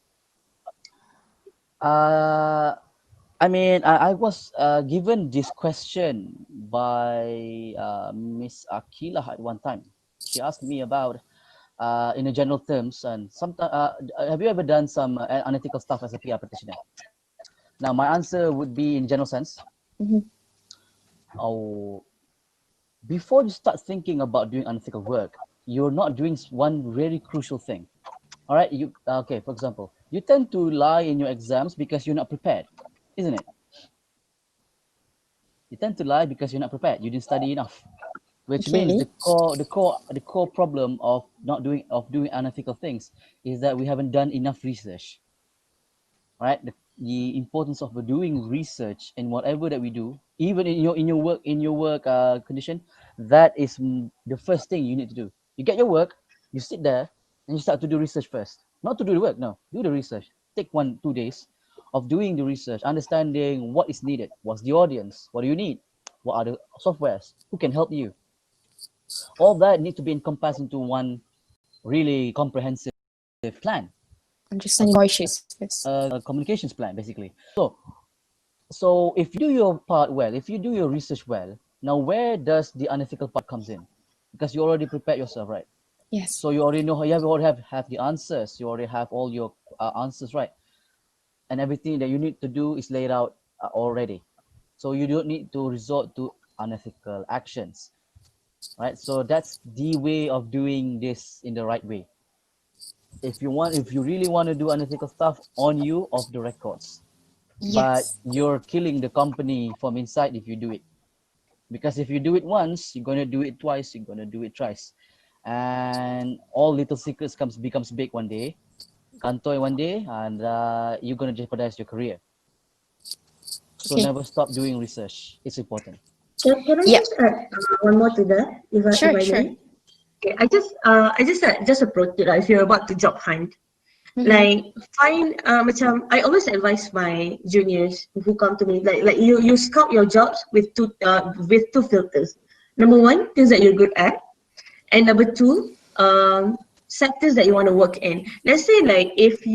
Uh, I mean, I was given this question by Miss Akila at one time. She asked me about, in a general terms, and sometimes, have you ever done some unethical stuff as a PR practitioner? Now, my answer would be in general sense.
Mhm.
or before you start thinking about doing unethical work, you're not doing one very crucial thing. All right, you okay? For example, you tend to lie in your exams because you're not prepared, isn't it? You tend to lie because you're not prepared. You didn't study enough, which means
Okay.
the core problem of not doing unethical things is that we haven't done enough research. Right, the importance of doing research in whatever that we do, even in your work condition, that is the first thing you need to do. You get your work, you sit there and you start to do research first, not to do the work. No, do the research. Take 1-2 days of doing the research, understanding what is needed, what's the audience, what do you need, what are the softwares, who can help you. All that needs to be encompassed into one really comprehensive plan,
Understanding your issues first.
a communications plan, basically. So if you do your part well, if you do your research well, now where does the unethical part comes in? Because you already prepared yourself, right?
Yes.
So you already know, you already have the answers. You already have all your answers, right? And everything that you need to do is laid out already. So you don't need to resort to unethical actions, right? So that's the way of doing this in the right way. If you really want to do unethical stuff, on you, off the records. But
Yes.
you're killing the company from inside if you do it. Because if you do it once, you're gonna do it twice, you're gonna do it thrice, and all little secrets becomes big one day, kantoy one day, and you're gonna jeopardize your career. So
Okay.
never stop doing research. It's important.
Can I
Yeah.
just add one more to that, if
Sure,
I
sure.
may? Okay, I just approach it like if you're about to job hunt.
Mhm.
Like find macam I always advise my juniors who come to me like you scout your jobs with two filters. Number one, things that you're good at, and number two, sectors that you want to work in. Let's say like if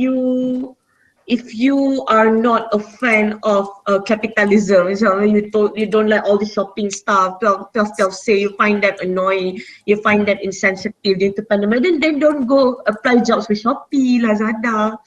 you are not a fan of capitalism, you don't like all the shopping stuff, 12 say you find that annoying, you find that insensitive due to pandemic, then don't go apply jobs with Shopee, Lazada,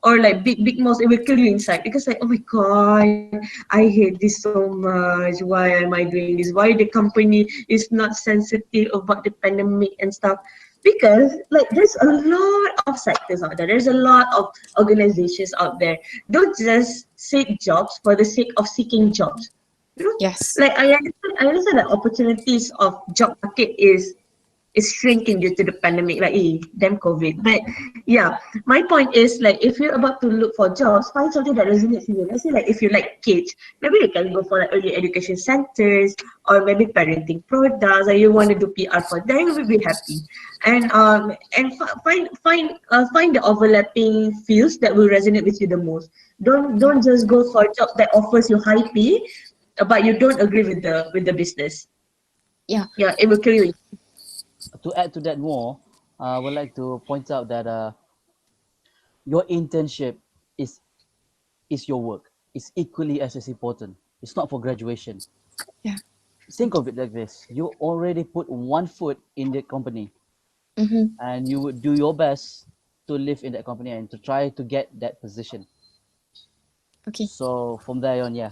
or like big malls. It will kill you inside because like, oh my god, I hate this so much. Why am I doing this? Why the company is not sensitive about the pandemic and stuff? Because like there's a lot of sectors out there. There's a lot of organizations out there. Don't just seek jobs for the sake of seeking jobs. You know,
Yes.
like I understand that opportunities of job market is shrinking due to the pandemic, like damn COVID. But yeah, my point is like if you're about to look for jobs, find something that resonates with you. Let's say like if you like kids, maybe you can go for like early education centers or maybe parenting products, or you want to do PR for them, you will be happy. And find the overlapping fields that will resonate with you the most. Don't just go for a job that offers you high pay, but you don't agree with the business.
Yeah.
Yeah, it will kill you.
To add to that more, I would like to point out that your internship is is your work. It's equally as important. It's not for graduation.
Yeah.
Think of it like this: you already put one foot in the company,
Mm-hmm.
and you would do your best to live in that company and to try to get that position.
Okay.
So from there on, yeah.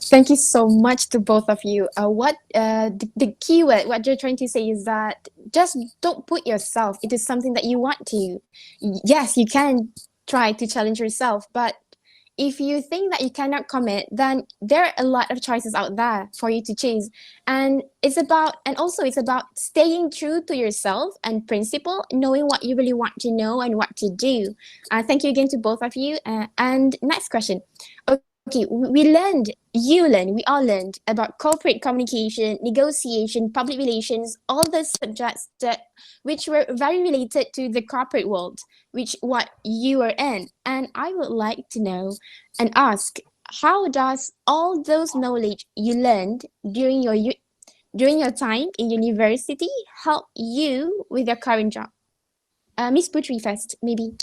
Thank you so much to both of you. The keyword, what you're trying to say is that just don't put yourself into something that you want to. Yes, you can try to challenge yourself, but if you think that you cannot commit, then there are a lot of choices out there for you to choose. And it's about staying true to yourself and principle, knowing what you really want to know and what to do. Thank you again to both of you. And next question. Okay, we all learned about corporate communication, negotiation, public relations, all those subjects which were very related to the corporate world, which what you are in. And I would like to know and ask, how does all those knowledge you learned during your time in university help you with your current job? Miss Putri first, maybe.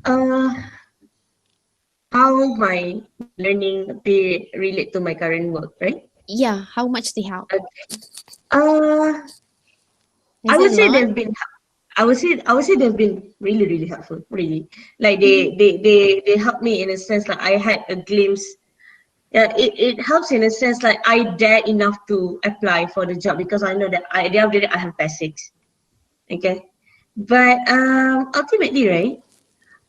Uh, how my learning they relate to my current work, right?
Yeah, how much they help?
Uh, I
Is
would
it a
say
lot?
I would say they've been really really helpful. Really, like
Mhm.
they helped me in a sense. Like I had a glimpse yeah, it helps in a sense like I dare enough to apply for the job because I know that at the end of the day I have basics. Okay. But ultimately, right,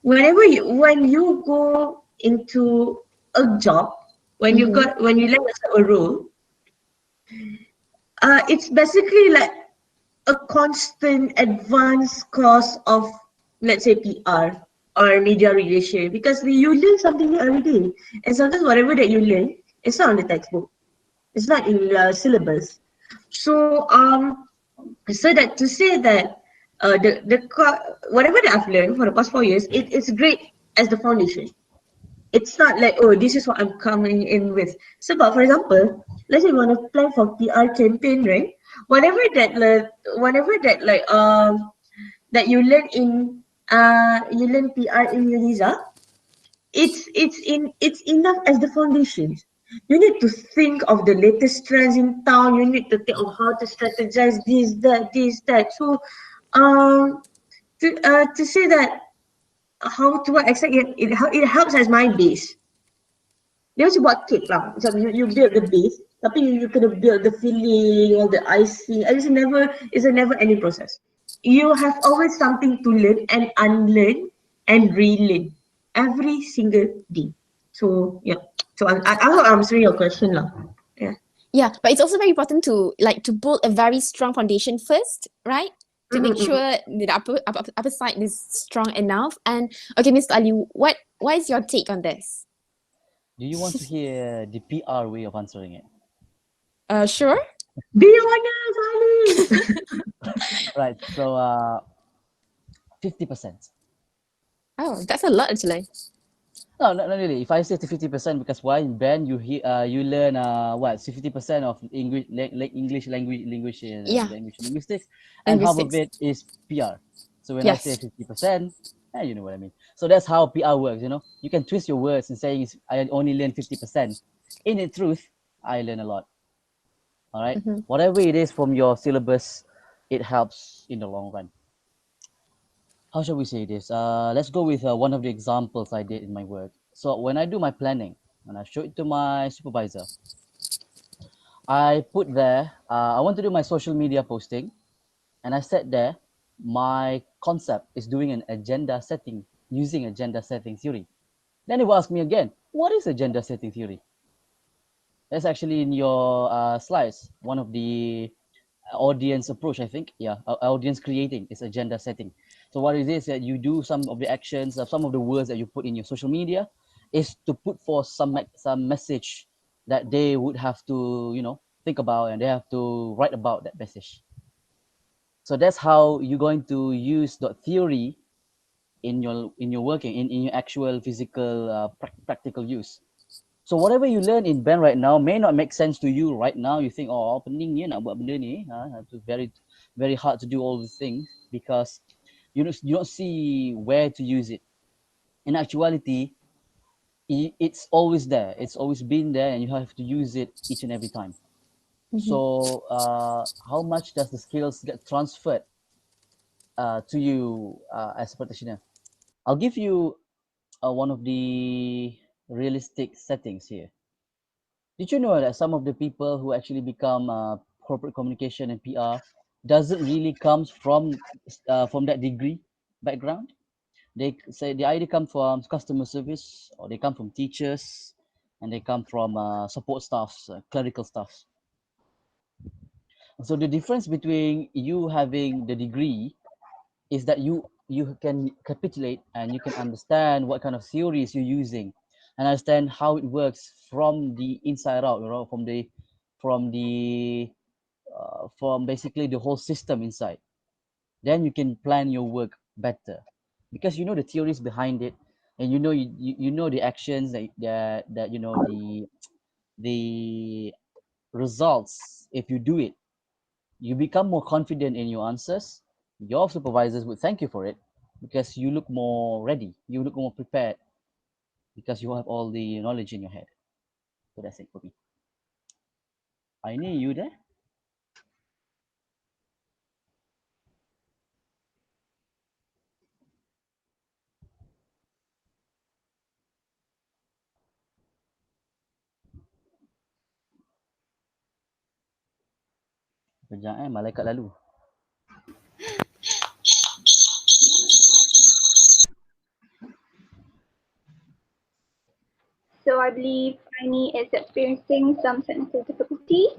when you go into a job, when you land a role, it's basically like a constant advanced course of, let's say, PR or media relation, because you learn something new every day, and sometimes whatever that you learn, it's not on the textbook, it's not in the syllabus. So so that to say that whatever that I've learned for the past 4 years, it's great as the foundation. It's not like, oh, this is what I'm coming in with. So, but for example, let's say you want to plan for PR campaign, right? Whatever that, that you learn PR in UniSZA, it's enough as the foundation. You need to think of the latest trends in town. You need to think of how to strategize this, that. So, um, to say that how to what extent it helps as my base. Dia macam buat cake lah. Macam you build the base, tapi you kena build the filling, all the icing. It's a never ending process. You have always something to learn and unlearn and relearn every single day. So yeah. So I hope I'm answering your question lah. Yeah.
Yeah, but it's also very important to build a very strong foundation first, right? To make sure the upper side is strong enough. And okay, Mr. Ali, what is your take on this?
Do you want to hear the PR way of answering it?
Sure.
Be honest, Ali.
Right. So 50%.
Oh, that's a lot actually.
No, not really. If I say to 50%, because why in band you learn what 50% of English English language
Yeah.
language linguistics, and half of
Linguistics.
it is PR. So when I say
Yes.
50%, you know what I mean. So that's how PR works. You know, you can twist your words and saying I only learn 50%. In the truth, I learn a lot. All right, whatever it is from your syllabus, it helps in the long run. How shall we say this? Let's go with one of the examples I did in my work. So when I do my planning, when I show it to my supervisor, I put there, I want to do my social media posting, and I said there, my concept is doing an agenda setting, using agenda setting theory. Then he will ask me again, what is agenda setting theory? That's actually in your slides, one of the audience approach, I think. Yeah, audience creating is agenda setting. So what it is that you do some of the actions, some of the words that you put in your social media is to put forth some message that they would have to, think about, and they have to write about that message. So that's how you're going to use the theory in your working, in your actual physical practical use. So whatever you learn in band right now may not make sense to you right now. You think, oh, pening ni nak buat benda ni, it's very hard to do all the things because you don't see where to use it. In actuality, it's always there. It's always been there, and you have to use it each and every time. So how much does the skills get transferred to you as a practitioner? I'll give you one of the realistic settings here. Did you know that some of the people who actually become corporate communication and PR doesn't really comes from that degree background? They say they either come from customer service, or they come from teachers, and they come from support staffs, clerical staffs. So the difference between you having the degree is that you can capitulate and you can understand what kind of theories you're using, and understand how it works from the inside out, from basically the whole system inside. Then you can plan your work better because you know the theories behind it, and you know the actions that the results. If you do it, you become more confident in your answers. Your supervisors would thank you for it because you look more ready, you look more prepared because you have all the knowledge in your head. So that's it for me. Aini, you there? Kejap malaikat lalu.
So I believe Tiny is experiencing some technical difficulties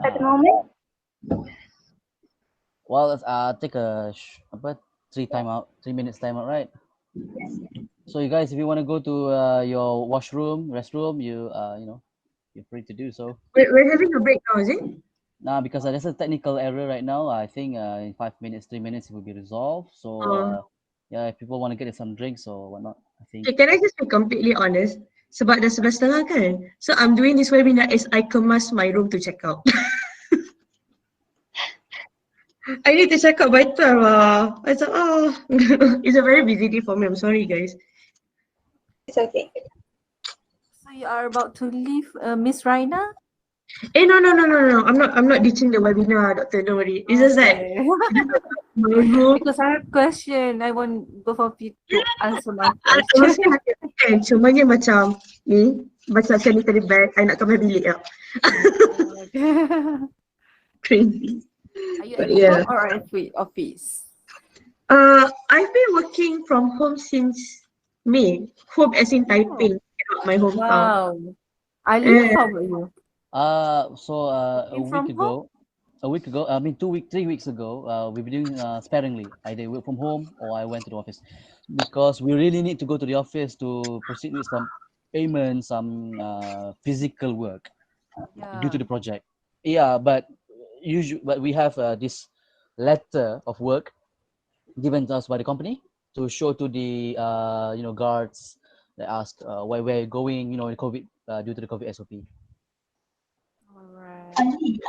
at the
Ah.
moment.
Well, let's take a 3 minutes time out, right? So you guys, if you want to go to your washroom, restroom, you're free to do so.
We're having a break now, is it?
Nah, because there's a technical error right now. I think in 5 minutes, 3 minutes, it will be resolved. So yeah, if people want to get some drinks or whatnot, I think.
Okay, can I just be completely honest? Sebab dah 11:30 kan? So I'm doing this webinar as I kemas my room to check out. I need to check out by 12 lah. I thought, it's a very busy day for me. I'm sorry, guys.
It's okay.
So you are about to leave, Miss Raina?
No. I'm not ditching the webinar, Doctor. Don't worry. It's just that
Okay.
my room.
Because I have question, I want both of you to answer my
Maksudnya
question.
kan, cumanya macam ni, macam sanitary bag, I nak kamar bilik tau. Crazy.
Are you
But
at
yeah.
home or at office?
I've been working from home since May. Home as in typing, not my hometown.
Wow. Ali, how about you?
So
Working from home?
a week ago, I mean 3 weeks ago, we've been doing sparingly. Either work from home or I went to the office because we really need to go to the office to proceed with some payments, some physical work due to the project. Yeah, but we have this letter of work given to us by the company to show to the guards. They ask where we're going, the COVID due to the COVID SOP.
Alright.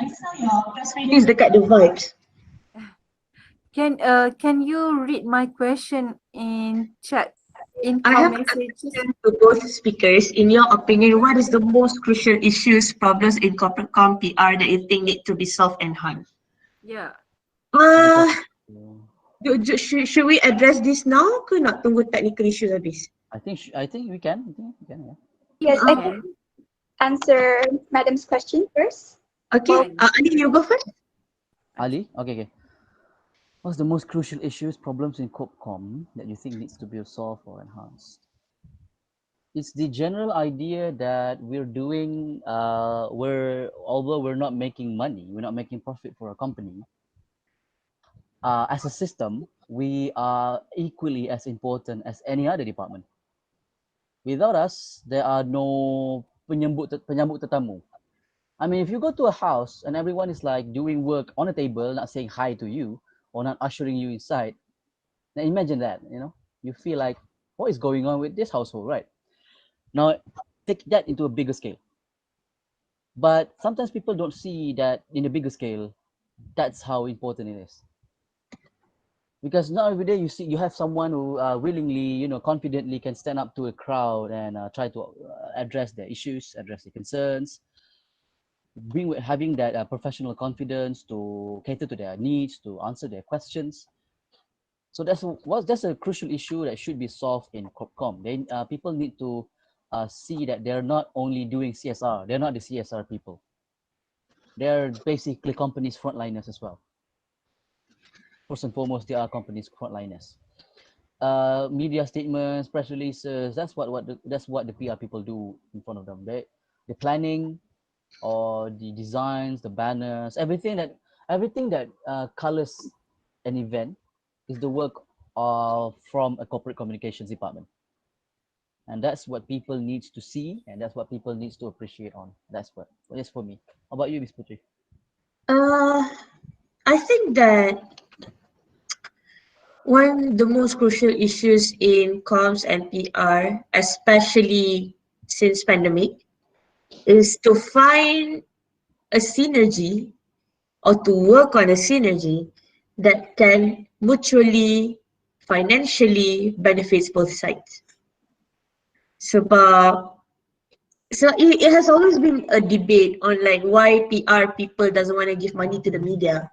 I saw your press release dekat the vibes.
Can you read my question in chat?
I have a
messages.
question to both speakers. In your opinion, what is the most crucial issues, problems in corporate com PR that you think need to be solved and how?
Yeah.
Should we address this now ke nak tunggu technical issues habis?
I think we can. Yeah.
Yes, I can answer Madam's question first.
Okay, Ali, you go first.
Ali, okay. What's the most crucial issues, problems in Corpcom that you think needs to be solved or enhanced? It's the general idea that we're doing, although we're not making money, we're not making profit for a company, as a system, we are equally as important as any other department. Without us, there are no penyambut tetamu. I mean, if you go to a house and everyone is like doing work on a table, not saying hi to you or not ushering you inside, now imagine that, you feel like, what is going on with this household, right? Now, take that into a bigger scale. But sometimes people don't see that in a bigger scale, that's how important it is. Because not every day you have someone who willingly, confidently can stand up to a crowd and try to address their issues, address their concerns, having that professional confidence to cater to their needs, to answer their questions. So that's a crucial issue that should be solved in Corpcom. Then people need to see that they're not only doing CSR, they're not the CSR people. They're basically companies frontliners as well. First and foremost, they are companies frontliners. Media statements, press releases, that's what the PR people do in front of them. The planning or the designs, the banners, everything that colors an event is the work from a corporate communications department. And that's what people needs to see, and that's what people needs to appreciate on. That's for me. How about you, Ms. Putri?
I think that one of the most crucial issues in comms and PR, especially since pandemic, is to find a synergy or to work on a synergy that can mutually, financially benefits both sides. Sebab so it has always been a debate on like why PR people doesn't want to give money to the media.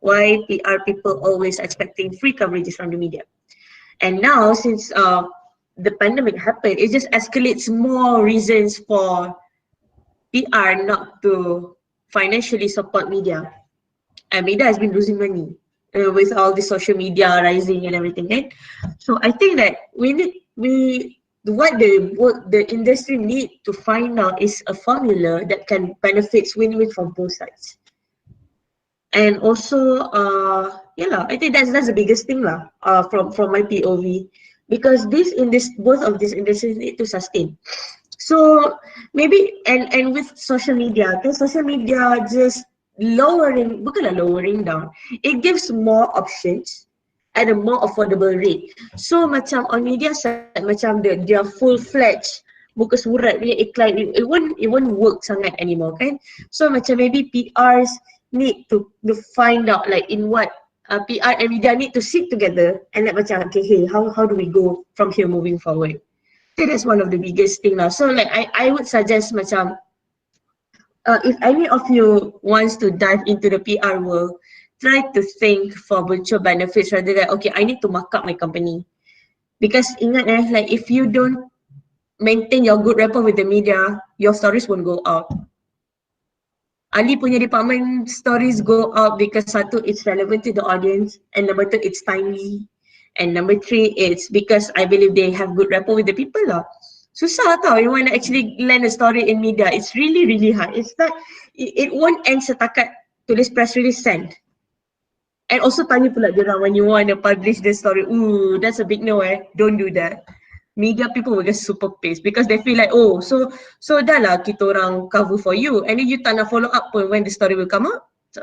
Why PR people always expecting free coverages from the media. And now since the pandemic happened, it just escalates more reasons for PR not to financially support media. and media has been losing money with all the social media rising and everything, right? So I think that what the industry need to find out is a formula that can benefits win-win from both sides. And also, yeah lah, I think that's the biggest thing lah, from my POV, because both of these industries need to sustain. So maybe and with social media, okay, social media just bukanlah lowering down, it gives more options at a more affordable rate. So macam on media side, macam dia full fledged muka surat punya iklan, it won't work sangat anymore kan. So macam maybe PRs need to find out like in what PR and media need to sit together and like macam okay, hey, how do we go from here moving forward. So that's one of the biggest thing lah. So like I would suggest macam if any of you wants to dive into the PR world, try to think for mutual benefits rather than okay, I need to mark up my company. Because ingat like if you don't maintain your good rapport with the media, your stories won't go out. Ali punya department stories go out because satu, it's relevant to the audience, and number two, it's timely, and number three, it's because I believe they have good rapport with the people lah. Susah tau, you want to actually land a story in media. It's really, really hard. It's not, it won't end setakat tulis press release send. And also tanya pula diorang when you want to publish the story, ooh, that's a big no don't do that. Media people will get super pissed because they feel like, oh, so dah lah kita orang cover for you and then you tak nak follow up pun when the story will come out. So,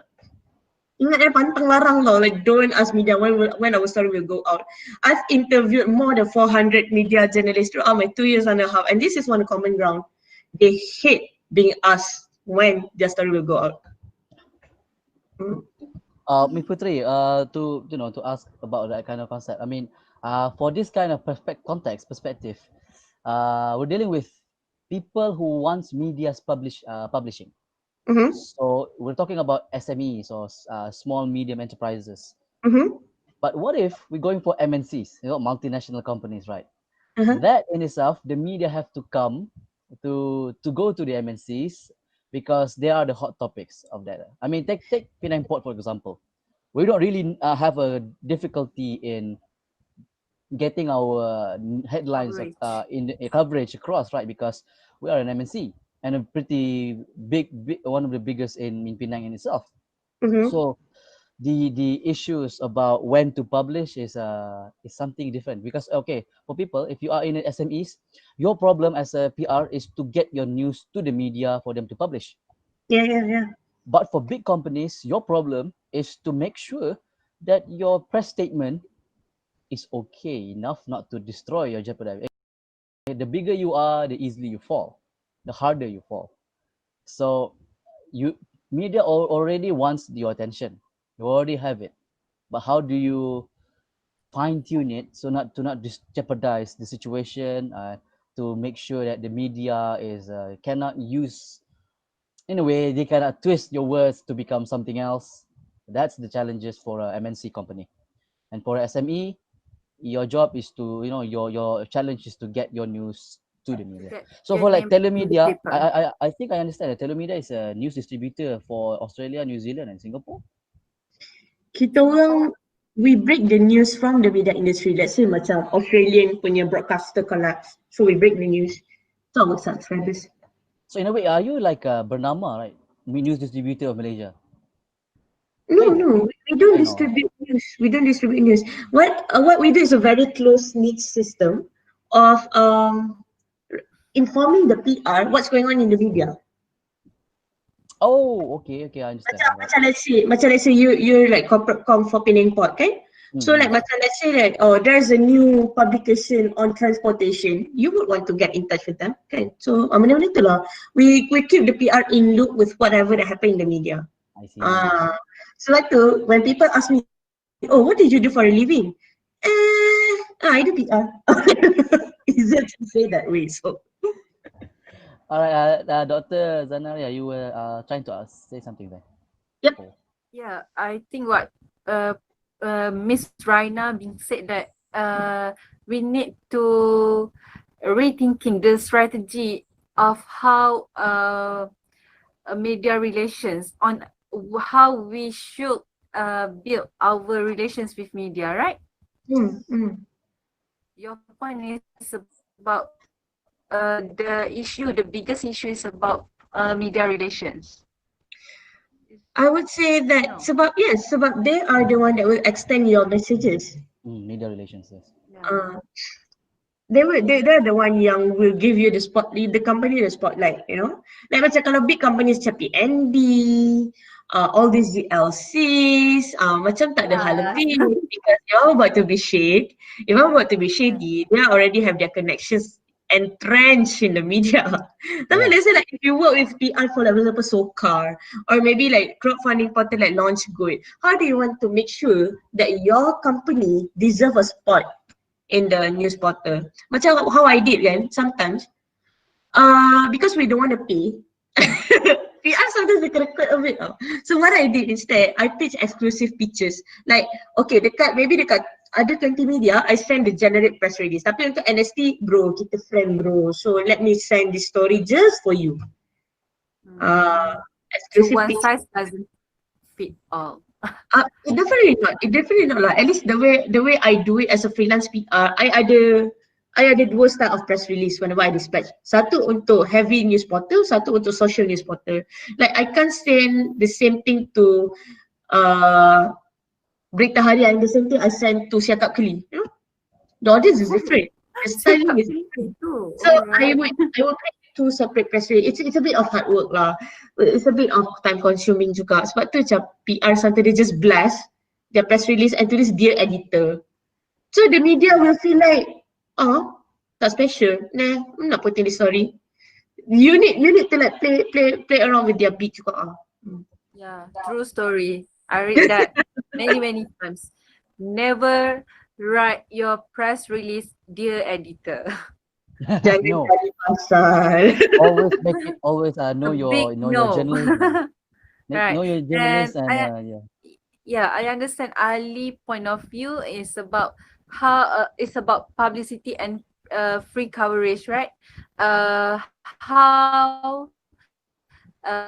ingat pantang larang tau, like don't ask media when our story will go out. I've interviewed more than 400 media journalists throughout my 2 years and a half, and this is one common ground. They hate being asked when their story will go out.
Ms. Putri, to ask about that kind of concept. I mean, for this kind of perspective, we're dealing with people who wants media's publishing.
Mm-hmm.
So we're talking about SMEs or small medium enterprises.
Mm-hmm.
But what if we're going for MNCs, multinational companies, right?
Uh-huh.
That in itself, the media have to come to go to the MNCs because they are the hot topics of that. I mean, take Penang Port for example. We don't really have a difficulty in getting our headlines in coverage across, right? Because we are an MNC and a pretty big one of the biggest in Penang in itself.
Mm-hmm.
So the issues about when to publish is something different because okay, for people, if you are in SMEs, your problem as a PR is to get your news to the media for them to publish.
Yeah.
But for big companies, your problem is to make sure that your press statement is okay enough not to destroy or jeopardize. The bigger you are, the easily you fall, the harder you fall. So media already wants your attention. You already have it. But how do you fine tune it so not to jeopardize the situation, to make sure that the media is cannot use, in a way they cannot twist your words to become something else. That's the challenges for a MNC company. And for SME, your job is to, your challenge is to get your news to the media. So for like telemedia, I think I understand that telemedia is a news distributor for Australia, New Zealand and Singapore.
Kita orang, we break the news from the media industry. Let's say macam Australian punya broadcaster collapse, so we break the news to our subscribers.
So in a way, are you like Bernama, right? News distributor of Malaysia?
No, we don't distribute news. We don't distribute news. What we do is a very close-knit system of informing the PR what's going on in the media.
Oh, okay, I understand.
Macam let's say you're like corporate com for Penang Port, okay? So like macam let's say that there's a new publication on transportation, you would want to get in touch with them, okay? So benda-benda tu lah. We keep the PR in loop with whatever that happen in the media.
I see.
So like when people ask me, oh, what did you do for a living? I do PR. Easier to say that way. So.
All right, Dr. Zanaria, you were trying to say something there.
Yep.
Yeah, I think what Miss Raina being said that we need to rethinking the strategy of how media relations on how we should build our relations with media, right? Your point is about the biggest issue is about media relations.
I would say that
No.
sebab they are the one that will extend your messages.
Media relations, yes.
Uh, they're the one yang will give you the company the spotlight, you know. Like macam kalau big companies macam PND, all these GLCs, macam tak ada hal lebih because you're about to be shade. If you're about to be shady, they already have their connections entrenched in the media. Tapi let's say like if you work with PR for like example Sokar or maybe like crowdfunding portal like Launch Good, how do you want to make sure that your company deserve a spot in the news portal? Macam how I did kan, sometimes because we don't want to pay PR sometimes they record a bit. So what I did instead, I pitch exclusive pictures. Like, okay, maybe dekat ada 20 media, I send the generate press release. Tapi untuk NST, bro, kita friend bro. So let me send this story just for you.
So
Exclusive
one
pictures.
size doesn't fit all.
Definitely not lah. At least the way I do it as a freelance PR, I ada dua style of press release whenever I dispatch. Satu untuk heavy news portal, satu untuk social news portal. Like I can't send the same thing to Berita Harian, the same thing I send to Siakap Keli. You know? The audience is different. The styling is different. So I would create two separate press release. It's a bit of hard work lah. It's a bit of time consuming juga. Sebab tu macam PR sometimes they just blast their press release and tulis dear editor. So the media will feel like, tak special. Nah, nak putih di story. You need to like play around with their beat juga.
Yeah, true story. I read that many times. Never write your press release, dear editor.
Jangan
No.
cari pasal.
Always make it. Always know
A
your
big
your
no.
journalist.
Right.
Know your journalist
And
and yeah.
Yeah, I understand Ali point of view is about how it's about publicity and free coverage, right? How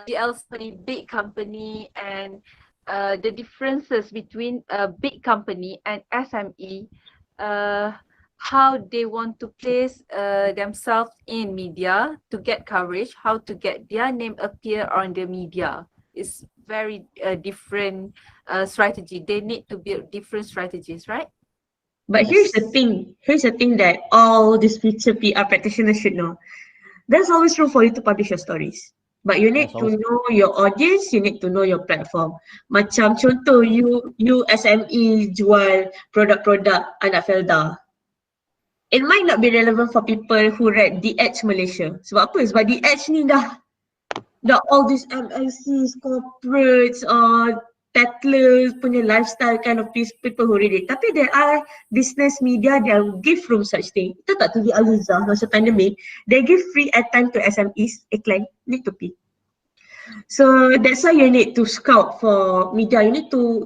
GLC big company and the differences between a big company and SME, how they want to place themselves in media to get coverage, how to get their name appear on the media. It's very different strategy. They need to build different strategies, right?
But here's the thing that all these future PR practitioners should know. There's always room for you to publish your stories. But you need to know your audience, you need to know your platform. Macam contoh you SME jual produk-produk anak Felda. It might not be relevant for people who read The Edge Malaysia. Sebab apa? Sebab The Edge ni dah all these MNCs, corporates, tattlers punya lifestyle kind of people who read it. Tapi there are business media that give room such thing. Kita tak TV Aliza masa pandemic, they give free airtime to SMEs, iklan, need to pay. So that's why you need to scout for media. You need to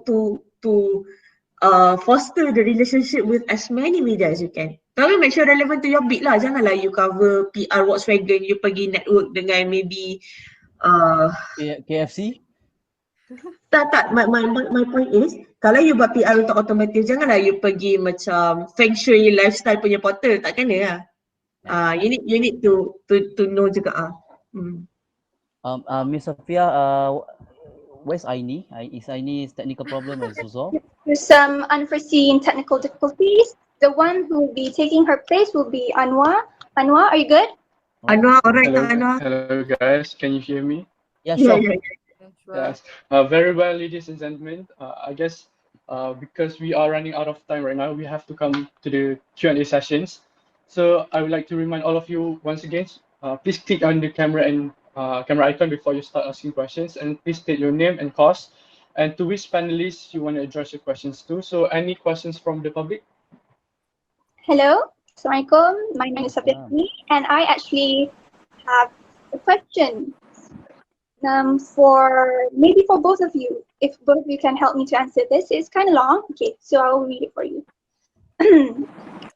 foster the relationship with as many media as you can. Tapi make sure relevant to your beat lah. Janganlah you cover PR Volkswagen, you pergi network dengan maybe
KFC?
Tak. My point is, kalau you buat PR untuk otomotif, janganlah you pergi macam Feng Shui lifestyle punya portal. Tak kena lah. You need to know juga.
Miss Safia, where's Aini? Is Aini's technical problem is resolved?
There's some unforeseen technical difficulties. The one who will be taking her place will be Anwar. Anwar, are you good?
Anwar, alright Anwar.
Hello guys, can you hear me?
Yeah, sure.
Yes. Very well, ladies and gentlemen. I guess because we are running out of time right now, we have to come to the Q&A sessions. So I would like to remind all of you once again, please click on the camera and camera icon before you start asking questions, and please state your name and course, and to which panelists you want to address your questions to. So any questions from the public?
Hello, Assalamualaikum. My name is Safia and I actually have a question for both of you. If both of you can help me to answer this, it's kind of long. Okay, so I'll read it for you.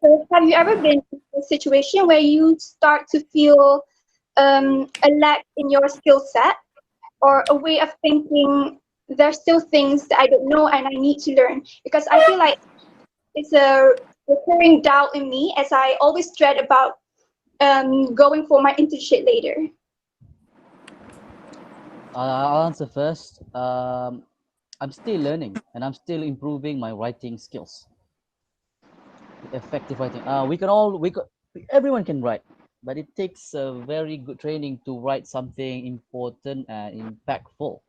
So have you ever been in a situation where you start to feel a lack in your skill set or a way of thinking there's still things that I don't know and I need to learn, because I feel like it's a recurring doubt in me as I always dread about going for my internship later.
I'll answer first. I'm still learning and I'm still improving my writing skills. Effective writing. Everyone can write, but it takes a very good training to write something important and impactful.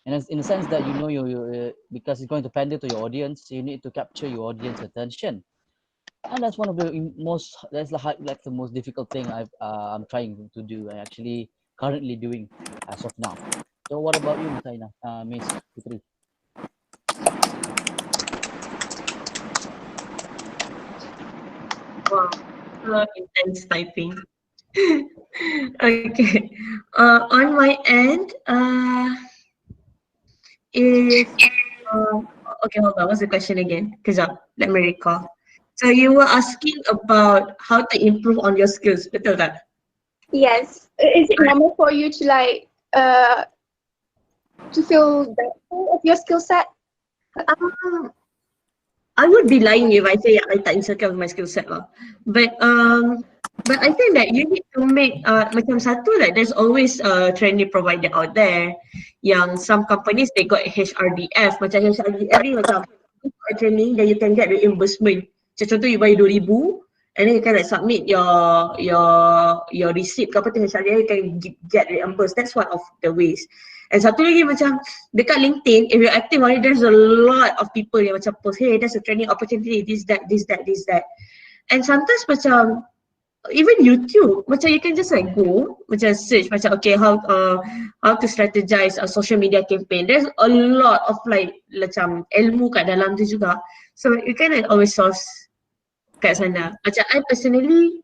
And in the sense that because it's going to pander to your audience, you need to capture your audience attention, and that's one of the like the most difficult thing I'm trying to do. I actually currently doing as of now. So what about you, Miss Putri?
Wow, intense typing. Okay. On my end, if uh, okay, hold on. What's the question again? Kejap, let me recall. So you were asking about how to improve on your skills, betul tak?
Yes. Is it normal for you to like to feel doubtful of your skill set?
Um, I would be lying if I say I tak insecure with my skill set lah. But I think that you need to make macam satu, like there's always a training provider out there. Yang some companies they got HRDF, macam HRDF ni macam you got a training then you can get reimbursement. Macam contoh you bayar 2,000 and then you can like submit your receipt ke apa tu HRDF, you can get reimbursed. That's one of the ways. And satu lagi macam dekat LinkedIn, if you're active on it, there's a lot of people yang macam post, hey, there's a training opportunity, this, that. And sometimes macam, even YouTube, macam you can just like go, macam search, macam okay, how to strategize a social media campaign. There's a lot of like macam ilmu kat dalam tu juga. So you can like always source kat sana. Macam I personally,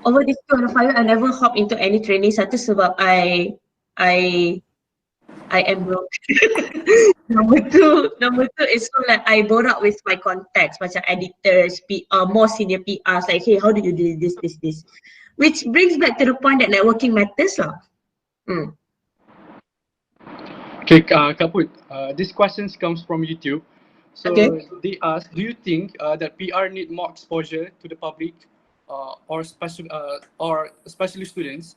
over this 2 and 5 years, I never hop into any training. Satu sebab I am broke. Number two is so like I borak with my contacts, macam editors, PR, more senior PRs, like, hey, how do you do this? Which brings back to the point that networking matters lah.
Okay, Kaput, this question comes from YouTube. So
Okay.
they ask, do you think that PR need more exposure to the public or especially students?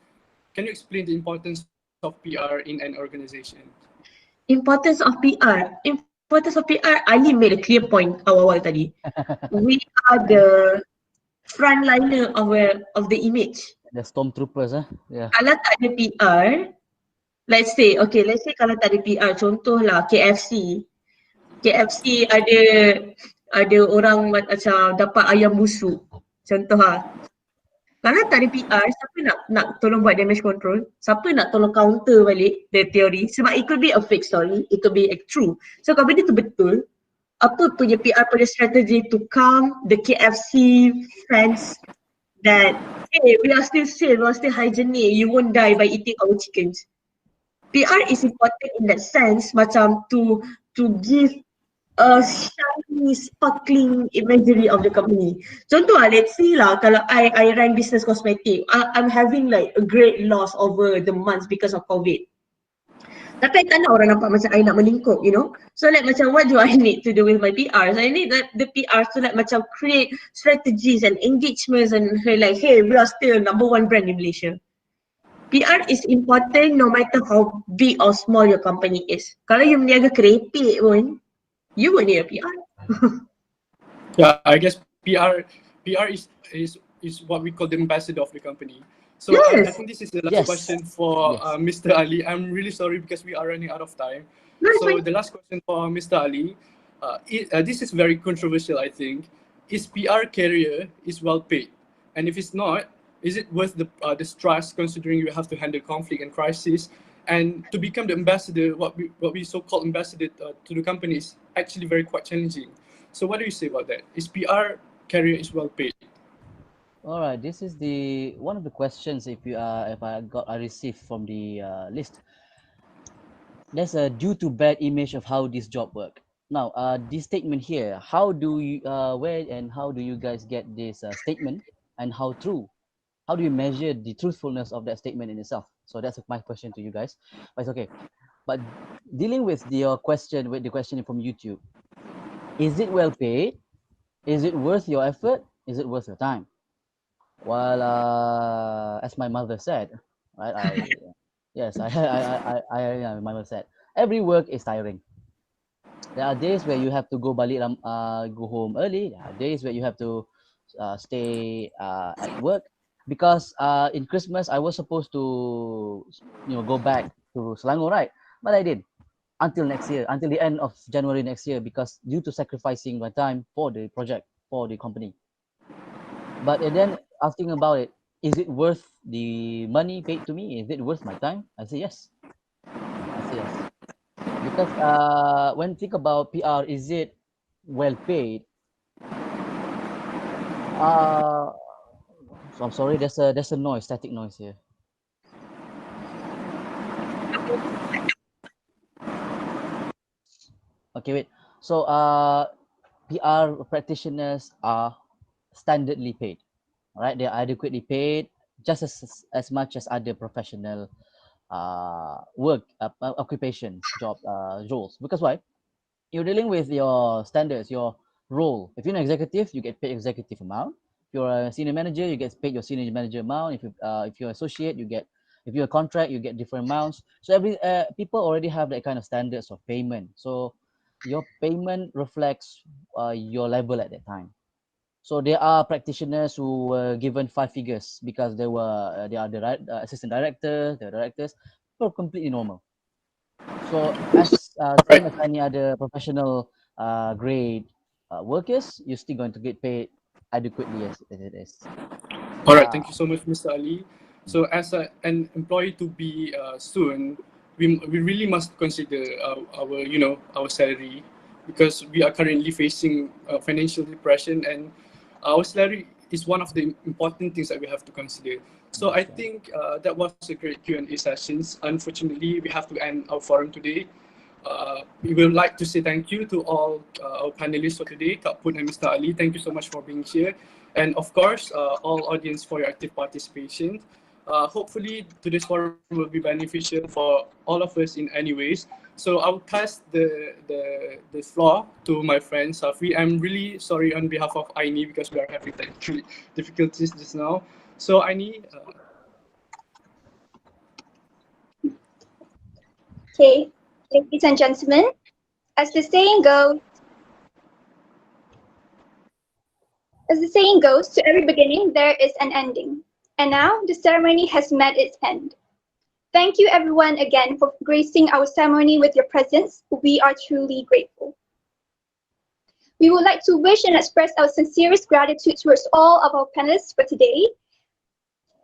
Can you explain the importance of PR in an organization?
Importance of PR. Ali made a clear point awal-awal tadi. We are the frontliner of the image.
The stormtroopers, yeah.
Kalau tak ada PR, let's say kalau tak ada PR, contohlah KFC ada orang macam dapat ayam busuk. Contoh lah. Kalau tak ada PR, siapa nak tolong buat damage control? Siapa nak tolong counter balik the theory? Sebab it could be a fake story, it could be true. So kalau benda tu betul, apa punya PR punya strategy to calm the KFC fans that hey, we are still safe, we are still hygienic, you won't die by eating our chickens. PR is important in that sense, macam to give a shiny, sparkling imagery of the company. Contoh lah, let's say lah, kalau I run business cosmetic, I'm having like a great loss over the months because of COVID. Tapi I tak nak orang nampak macam I nak melingkup, you know. So like macam what do I need to do with my PRs? I need the PRs to like macam create strategies and engagements and like, hey, we are still #1 brand in Malaysia. PR is important no matter how big or small your company is. Kalau you meniaga kerepek pun, you will need a PR.
Yeah, I guess PR is what we call the ambassador of the company. So I think this is the last question for Mr. Ali. I'm really sorry because we are running out of time. So the last question for Mr. Ali, this is very controversial, I think. Is PR career is well paid? And if it's not, is it worth the stress considering you have to handle conflict and crisis? And to become the ambassador, what we so-called ambassador to the company is actually very quite challenging. So what do you say about that? Is PR career is well paid?
All right, this is the one of the questions if I received from the list. There's a due to bad image of how this job work. Now, this statement here, how do you where and how do you guys get this statement and how true? How do you measure the truthfulness of that statement in itself? So that's my question to you guys. But it's okay. But dealing with your question, with the question from YouTube, is it well paid? Is it worth your effort? Is it worth your time? Well, as my mother said, right? Yes, my mother said, every work is tiring. There are days where you have to go home early. There are days where you have to stay at work because in Christmas I was supposed to go back to Selangor, right? But I did until next year, until the end of January next year, because due to sacrificing my time for the project, for the company. But and then asking about it, is it worth the money paid to me? Is it worth my time? I say yes. I say yes. Because when you think about PR, is it well paid? Uh, so I'm sorry, there's a noise, static noise here. Okay, wait. So PR practitioners are standardly paid. All right, they are adequately paid just as much as other professional work occupations, job roles. Because why? You're dealing with your standards, your role. If you're an executive, you get paid executive amount. If you're a senior manager, you get paid your senior manager amount. If you're associate, you get, if you're a contract, you get different amounts. So every people already have that kind of standards of payment. So your payment reflects your level at that time. So there are practitioners who were given 5 figures because they are the assistant directors, the directors, so completely normal. So as same as any other professional grade workers, you're still going to get paid adequately as it is.
All right, thank you so much, Mr. Ali. So, as an employee to be soon, we really must consider our our salary, because we are currently facing financial depression, and our salary is one of the important things that we have to consider. So, I think that was a great Q&A sessions. Unfortunately, we have to end our forum today. We would like to say thank you to all our panelists for today, Kak Put and Mr. Ali. Thank you so much for being here. And of course, all audience for your active participation. Hopefully, today's forum will be beneficial for all of us in any ways. So I'll pass the floor to my friend Safi. I'm really sorry on behalf of Aini because we are having technical difficulties just now. So Aini,
Okay, ladies and gentlemen, as the saying goes, to every beginning there is an ending. And now the ceremony has met its end. Thank you everyone again for gracing our ceremony with your presence. We are truly grateful. We would like to wish and express our sincerest gratitude towards all of our panelists for today.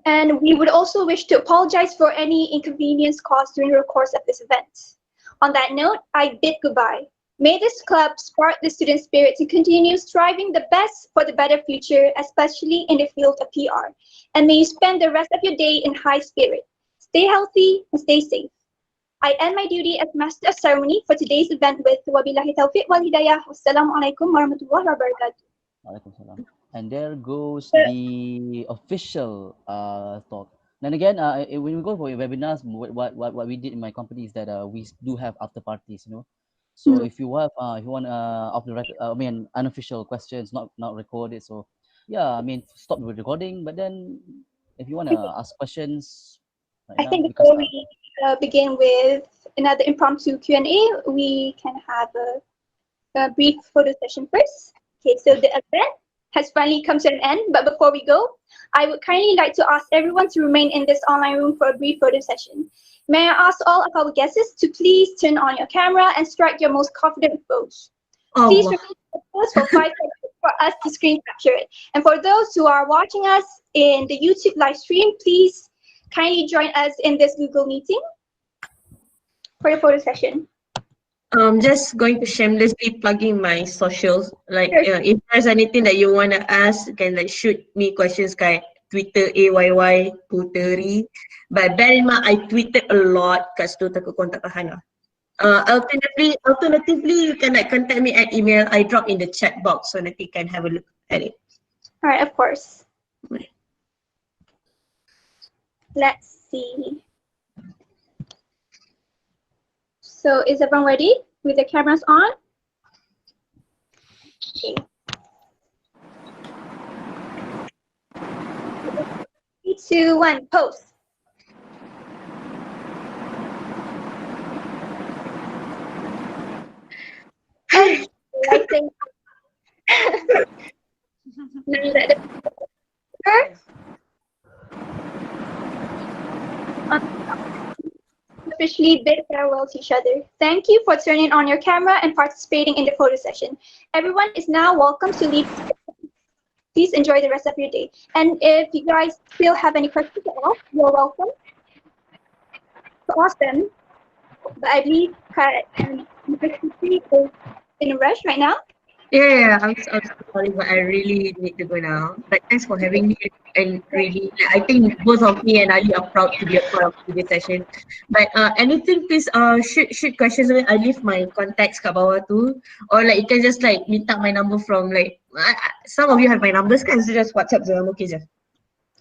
And we would also wish to apologize for any inconvenience caused during the course of this event. On that note, I bid goodbye. May this club spark the student spirit to continue striving the best for the better future, especially in the field of PR. And may you spend the rest of your day in high spirit. Stay healthy and stay safe. I end my duty as Master of Ceremony for today's event with Wabillahi Taufiq wal Hidayah. Wassalamualaikum warahmatullahi wabarakatuh.
Waalaikumsalam. And there goes the official talk. Then again, when we go for webinars, what we did in my company is that we do have after parties, you know. So if you have if you want off the record, I mean unofficial questions, not recorded. So yeah, I mean stop the recording. But then if you want to ask questions right
I
now,
think
because
before we begin with another impromptu Q&A, we can have a brief photo session first. Okay, so the event has finally come to an end, but before we go, I would kindly like to ask everyone to remain in this online room for a brief photo session. May I ask all of our guests to please turn on your camera and strike your most confident pose. Please repeat the pose for 5 seconds for us to screen capture it. And for those who are watching us in the YouTube live stream, please kindly join us in this Google meeting for the photo session.
Just going to shamelessly plugging my socials. Like,
Sure.
if there's anything that you wanna ask, you can like shoot me questions kayak Twitter AYY Puteri. But bear in mind, I tweeted a lot kat situ takut kontak Hana. Alternatively, you can like contact me at email. I drop in the chat box so that you can have a look at it.
All right, of course. Let's see. So is everyone ready with the cameras on? Okay. 3, 2, 1, pose. And I think now that officially bid farewell to each other. Thank you for turning on your camera and participating in the photo session. Everyone is now welcome to leave. Please enjoy the rest of your day. And if you guys still have any questions at all, you're welcome to ask them. But I believe Kat and Mr. Susi is in a rush right now.
Yeah, I'm so sorry, but I really need to go now. But thanks for having me, and really, I think both of me and Ali are proud to be a part of today's session. But anything, please shoot questions away. I leave my contacts kat bawah tu, or like you can just like minta my number from like some of you have my numbers kan, so just WhatsApp je, I'm okay je.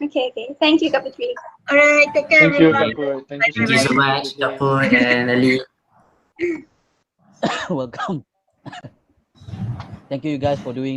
Okay. Thank you, Kak Putri.
Alright, take care
Thank you,
everyone.
Kak Put. Thank you so
Thank you
much.
so
Have a
much,
good day.
Kapur and Ali.
Welcome. Thank you guys for doing